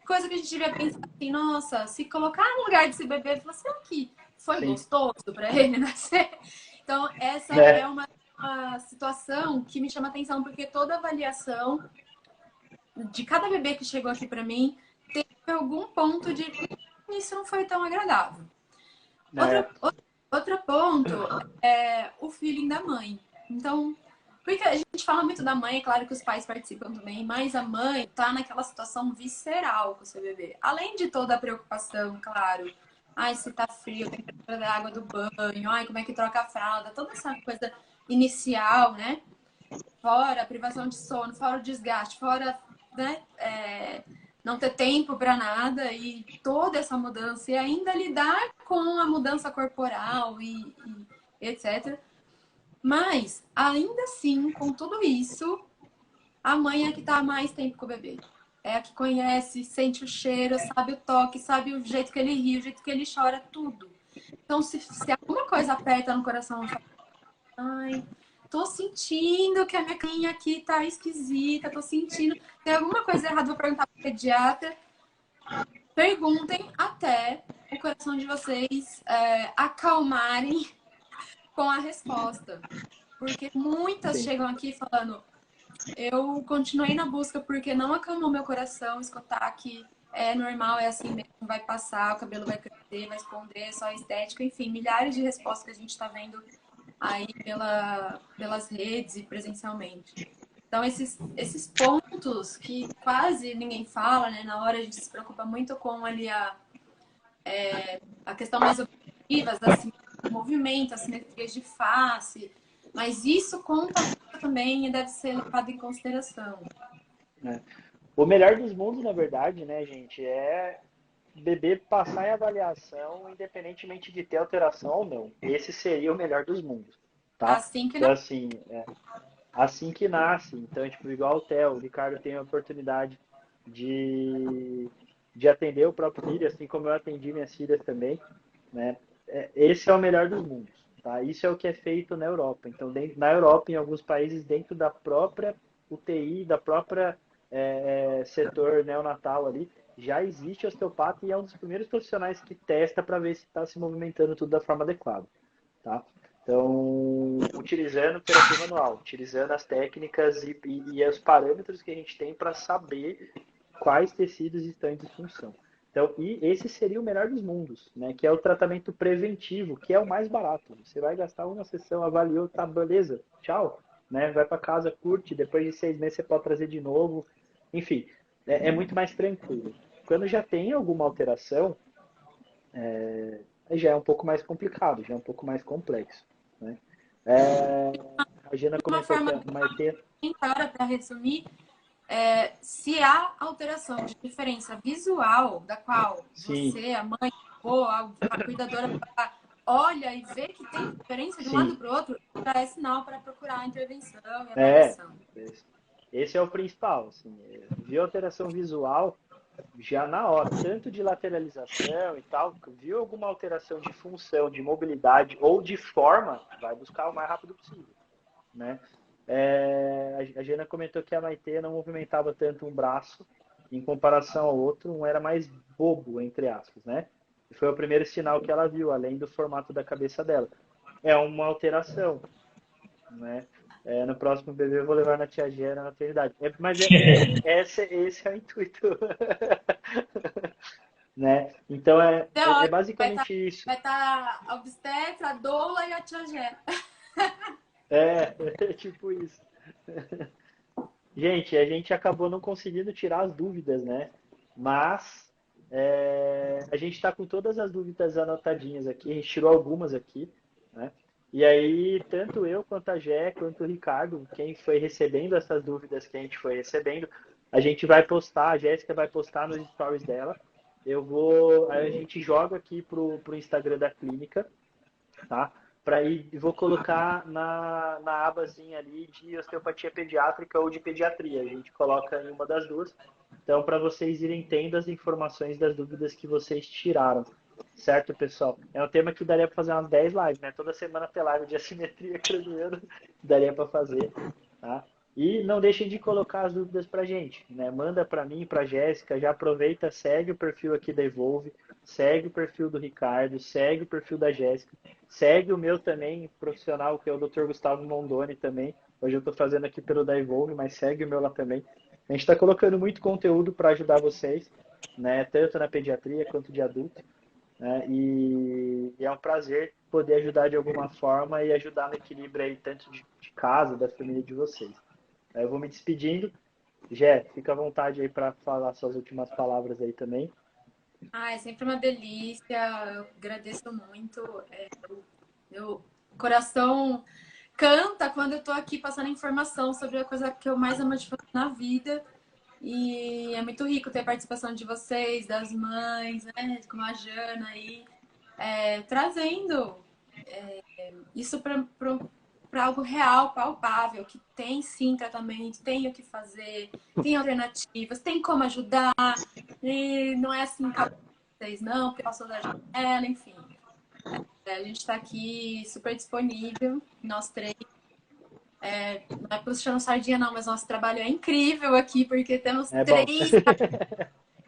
S2: coisa que a gente devia pensar assim, nossa, se colocar no lugar desse bebê, será que foi gostoso para ele nascer? Então, essa é uma situação que me chama atenção, porque toda avaliação de cada bebê que chegou aqui para mim teve algum ponto de isso não foi tão agradável. Outro ponto é o feeling da mãe. Então, porque a gente fala muito da mãe, é claro que os pais participam também, mas a mãe tá naquela situação visceral com o seu bebê. Além de toda a preocupação, claro. Ai, se tá frio, tem que tirar a água do banho. Ai, como é que troca a fralda? Toda essa coisa inicial, né? Fora a privação de sono, fora o desgaste, fora, né? Não ter tempo para nada e toda essa mudança. E ainda lidar com a mudança corporal e etc. Mas, ainda assim, com tudo isso, a mãe é que tá mais tempo com o bebê. é a que conhece, sente o cheiro, sabe o toque, sabe o jeito que ele ri, o jeito que ele chora, tudo. Então, se alguma coisa aperta no coração, eu falo, ai, tô sentindo que a minha carinha aqui tá esquisita, tô sentindo. Tem alguma coisa errada, vou perguntar pro pediatra. Perguntem até o coração de vocês acalmarem com a resposta. Porque muitas
S1: Sim.
S2: chegam aqui falando, eu continuei na busca porque não acalmou meu coração, escutar que é normal, é assim mesmo, vai passar, o cabelo vai crescer, vai esconder, é só estética, enfim, milhares de respostas que a gente está vendo aí pelas redes e presencialmente. Então, esses pontos que quase ninguém fala, né? Na hora a gente se preocupa muito com ali a questão mais objetiva, assim, movimento, assimetrias de face, mas isso conta muito também e deve ser levado em consideração.
S1: Né? O melhor dos mundos, na verdade, né, gente, é bebê passar em avaliação, independentemente de ter alteração ou não. Esse seria o melhor dos mundos, tá?
S2: Assim que
S1: Então, assim, assim que nasce. Então, tipo, igual o Theo, o Ricardo tem a oportunidade de, de atender o próprio filho, assim como eu atendi minhas filhas também, né? Esse é o melhor dos mundos, tá? Isso é o que é feito na Europa. Então, na Europa, em alguns países, dentro da própria UTI, da própria setor neonatal ali, já existe osteopata e é um dos primeiros profissionais que testa para ver se está se movimentando tudo da forma adequada, tá? Então, utilizando terapia manual, utilizando as técnicas e os parâmetros que a gente tem para saber quais tecidos estão em disfunção. Então, e esse seria o melhor dos mundos, né? Que é o tratamento preventivo, que é o mais barato. Você vai gastar uma sessão, avaliou, tá, beleza, tchau, né? Vai para casa, curte, depois de 6 meses você pode trazer de novo. Enfim, é muito mais tranquilo. Quando já tem alguma alteração, já é um pouco mais complicado, já é um pouco mais complexo, né? A Gina
S2: uma
S1: comentou que
S2: forma
S1: a Maitê,
S2: bem clara para resumir, se há alteração de diferença visual, da qual
S1: sim,
S2: você, a mãe, a cuidadora, olha e vê que tem diferença de um lado
S1: sim,
S2: para o outro, já é sinal para procurar a intervenção e
S1: é,
S2: avaliação.
S1: esse é o principal, assim, viu alteração visual já na hora, tanto de lateralização e tal, viu alguma alteração de função, de mobilidade ou de forma, vai buscar o mais rápido possível, né? A Jana comentou que a Maitê não movimentava tanto um braço em comparação ao outro, um era mais bobo, entre aspas, né? E foi o primeiro sinal que ela viu, além do formato da cabeça dela. É uma alteração, né? No próximo bebê eu vou levar na tia Gera na maternidade. Mas esse é o intuito. Né? Então é
S2: Teórico, vai estar
S1: basicamente isso.
S2: vai tá a obstetra, a doula e a tia Gé.
S1: É tipo isso. Gente, a gente acabou não conseguindo tirar as dúvidas, né? Mas a gente está com todas as dúvidas anotadinhas aqui, a gente tirou algumas aqui, né? E aí, tanto eu quanto a Gé, quanto o Ricardo, quem foi recebendo essas dúvidas que a gente foi recebendo, a gente vai postar, a Jéssica vai postar nos stories dela. A gente joga aqui pro Instagram da clínica, tá? Para ir, vou colocar na abazinha ali de osteopatia pediátrica ou de pediatria. A gente coloca em uma das duas. Então, para vocês irem tendo as informações das dúvidas que vocês tiraram. Certo, pessoal? É um tema que daria para fazer umas 10 lives, né? Toda semana ter live de assimetria craniana, daria para fazer, tá? E não deixem de colocar as dúvidas para gente, né? Manda para mim, para Jéssica, já aproveita, segue o perfil aqui da Evolve, segue o perfil do Ricardo, segue o perfil da Jéssica, segue o meu também, profissional, que é o Dr. Gustavo Mondoni também. Hoje eu estou fazendo aqui pelo da Evolve, mas segue o meu lá também. A gente está colocando muito conteúdo para ajudar vocês, né? Tanto na pediatria quanto de adulto, né? E é um prazer poder ajudar de alguma forma e ajudar no equilíbrio aí, tanto de casa, da família de vocês. Eu vou me despedindo. Jé, fica à vontade aí para falar suas últimas palavras aí também.
S2: Ah, é sempre uma delícia. Eu agradeço muito. Meu coração canta quando eu tô aqui passando informação sobre a coisa que eu mais amo de fazer na vida. E é muito rico ter a participação de vocês, das mães, né? Como a Jana aí, trazendo isso para para algo real, palpável, que tem sim tratamento, tem o que fazer, tem alternativas, tem como ajudar, e não é assim, vocês não, porque passou da janela, enfim. A gente está aqui super disponível, nós três. Não é puxando sardinha, não, mas nosso trabalho é incrível aqui, porque temos
S1: É bom.
S2: 3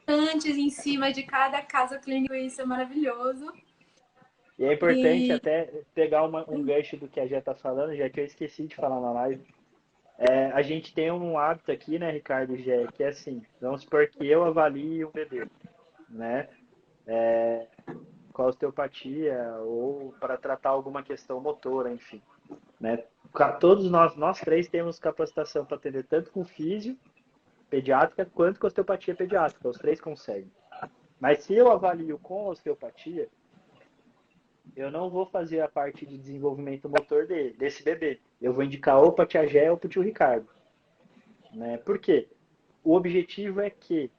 S2: antes em cima de cada caso clínico, e isso é maravilhoso.
S1: E é importante
S2: E
S1: até pegar um gancho do que a Jé está falando, já que eu esqueci de falar na live. A gente tem um hábito aqui, né, Ricardo e Jé, que é assim, vamos supor que eu avalie um bebê, né, com a osteopatia ou para tratar alguma questão motora, enfim, né. Todos nós três temos capacitação para atender tanto com físio, pediátrica, quanto com osteopatia pediátrica, os três conseguem. Mas se eu avalio com osteopatia, eu não vou fazer a parte de desenvolvimento motor desse bebê. Eu vou indicar ou para a tia Gé ou para o tio Ricardo. Né? Por quê? O objetivo é que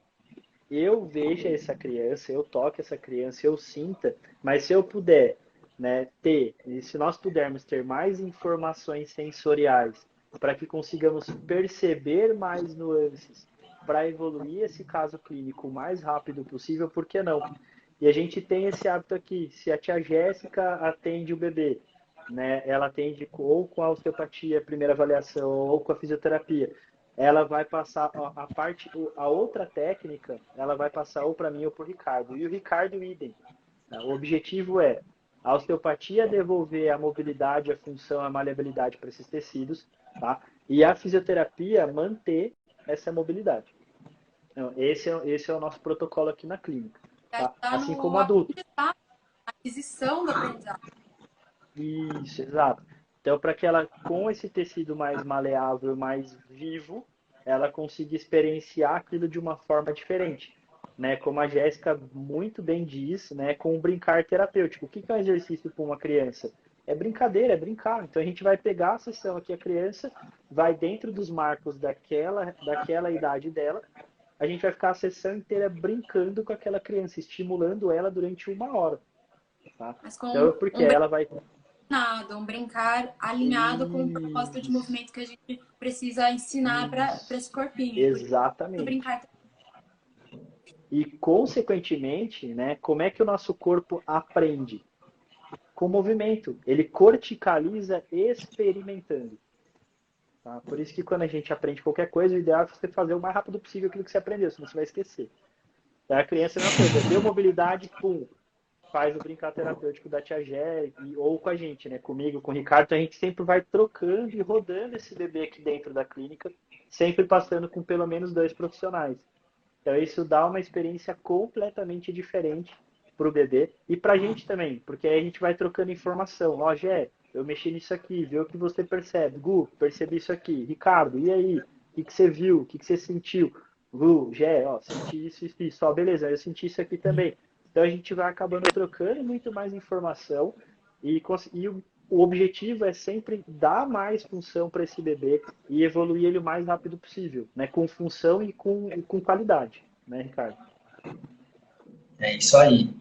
S1: eu veja essa criança, eu toque essa criança, eu sinta, mas se eu puder, né, e se nós pudermos ter mais informações sensoriais para que consigamos perceber mais nuances, para evoluir esse caso clínico o mais rápido possível, por que não? E a gente tem esse hábito aqui, se a tia Jéssica atende o bebê, né, ela atende ou com a osteopatia, primeira avaliação, ou com a fisioterapia, ela vai passar a outra técnica, ela vai passar ou para mim ou para o Ricardo. E o Ricardo, idem. O objetivo é a osteopatia devolver a mobilidade, a função, a maleabilidade para esses tecidos, tá? E a fisioterapia manter essa mobilidade. Então, esse é o nosso protocolo aqui na clínica, tá?
S2: está
S1: Assim
S2: no
S1: como adulto.
S2: a aquisição do aprendizado.
S1: Isso, exato. Então, para que ela, com esse tecido mais maleável, mais vivo, ela consiga experienciar aquilo de uma forma diferente. Né? Como a Jéssica muito bem diz, né? Com um brincar terapêutico. O que é um exercício para uma criança? É brincadeira, é brincar. Então, a gente vai pegar a sessão aqui, a criança vai dentro dos marcos daquela idade dela, a gente vai ficar a sessão inteira brincando com aquela criança, estimulando ela durante 1 hora. Tá?
S2: Mas com
S1: Então, porque ela vai
S2: um brincar alinhado com o propósito de
S1: Isso,
S2: movimento que a gente precisa ensinar para
S1: isso,
S2: esse corpinho. Por isso, o
S1: exatamente.
S2: brincar.
S1: E, consequentemente, né, como é que o nosso corpo aprende? Com movimento. Ele corticaliza experimentando. Tá? Por isso que quando a gente aprende qualquer coisa, o ideal é você fazer o mais rápido possível aquilo que você aprendeu, senão você vai esquecer. Então, a criança é a mesma coisa. Deu mobilidade, pum, faz o brincar terapêutico da tia Gé, ou com a gente, né? Comigo, com o Ricardo, então a gente sempre vai trocando e rodando esse bebê aqui dentro da clínica, sempre passando com pelo menos 2 profissionais. Então isso dá uma experiência completamente diferente para o bebê e para a gente também, porque aí a gente vai trocando informação. Ó, Gé, eu mexi nisso aqui, vê o que você percebe. Gu, percebi isso aqui. Ricardo, e aí? O que você viu? O que você sentiu? Gu, Gé, ó, senti isso, isso, isso. Ó, beleza, eu senti isso aqui também. Então a gente vai acabando trocando muito mais informação e o objetivo é sempre dar mais função para esse bebê e evoluir ele o mais rápido possível, né? Com função e com qualidade, né, Ricardo?
S3: É isso aí.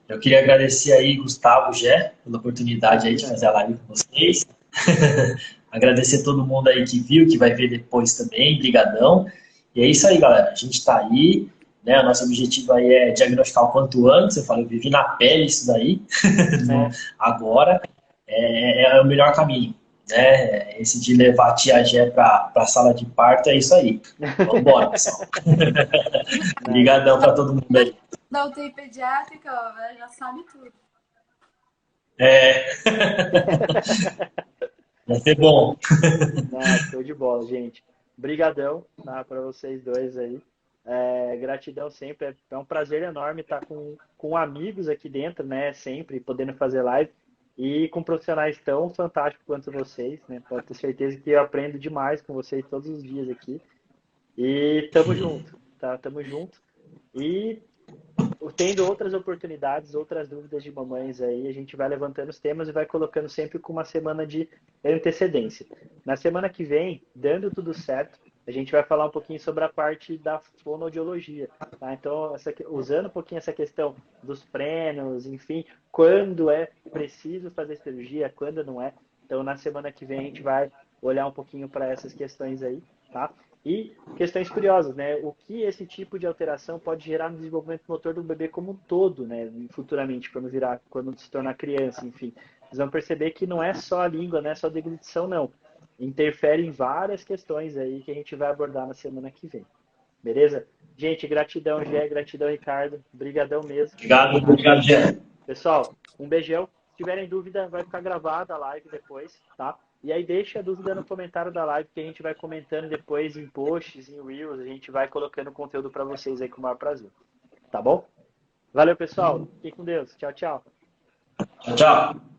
S3: Eu queria agradecer aí, Gustavo, Gé, pela oportunidade aí de fazer a live com vocês. Agradecer todo mundo aí que viu, que vai ver depois também, brigadão. E é isso aí, galera. A gente está aí, né? O nosso objetivo aí é diagnosticar o quanto antes. Eu falo, eu vivi na pele isso daí, agora. É o melhor caminho, né? Esse de levar a tia Gé para a sala de parto, é isso aí. Vamos embora, pessoal. Obrigadão para todo mundo aí.
S2: Da UTI pediátrica, ó, já sabe tudo.
S3: É. Vai ser bom.
S1: Show de bola, gente. Brigadão, tá, para vocês dois aí. Gratidão sempre. É um prazer enorme estar com amigos aqui dentro, né? Sempre podendo fazer live e com profissionais tão fantásticos quanto vocês, né? Pode ter certeza que eu aprendo demais com vocês todos os dias aqui. E tamo junto, tá? Tamo junto. E tendo outras oportunidades, outras dúvidas de mamães aí, a gente vai levantando os temas e vai colocando sempre com uma semana de antecedência. Na semana que vem, dando tudo certo, a gente vai falar um pouquinho sobre a parte da fonoaudiologia. Tá? Então, usando um pouquinho essa questão dos frenos, enfim, quando é preciso fazer cirurgia, quando não é. Então, na semana que vem, a gente vai olhar um pouquinho para essas questões aí, tá? E questões curiosas, né? O que esse tipo de alteração pode gerar no desenvolvimento motor do bebê como um todo, né? Futuramente, quando se tornar criança, enfim. Vocês vão perceber que não é só a língua, não é só a deglutição, não. Interfere em várias questões aí que a gente vai abordar na semana que vem. Beleza? Gente, gratidão, Gé, gratidão, Ricardo. Obrigadão mesmo.
S3: Obrigado, Gé.
S1: Pessoal, um beijão. Se tiverem dúvida, vai ficar gravada a live depois, tá? E aí deixa a dúvida no comentário da live que a gente vai comentando depois em posts, em reels, a gente vai colocando conteúdo para vocês aí com o maior prazer. Tá bom? Valeu, pessoal. Fiquem com Deus. Tchau, tchau.
S3: Tchau, tchau.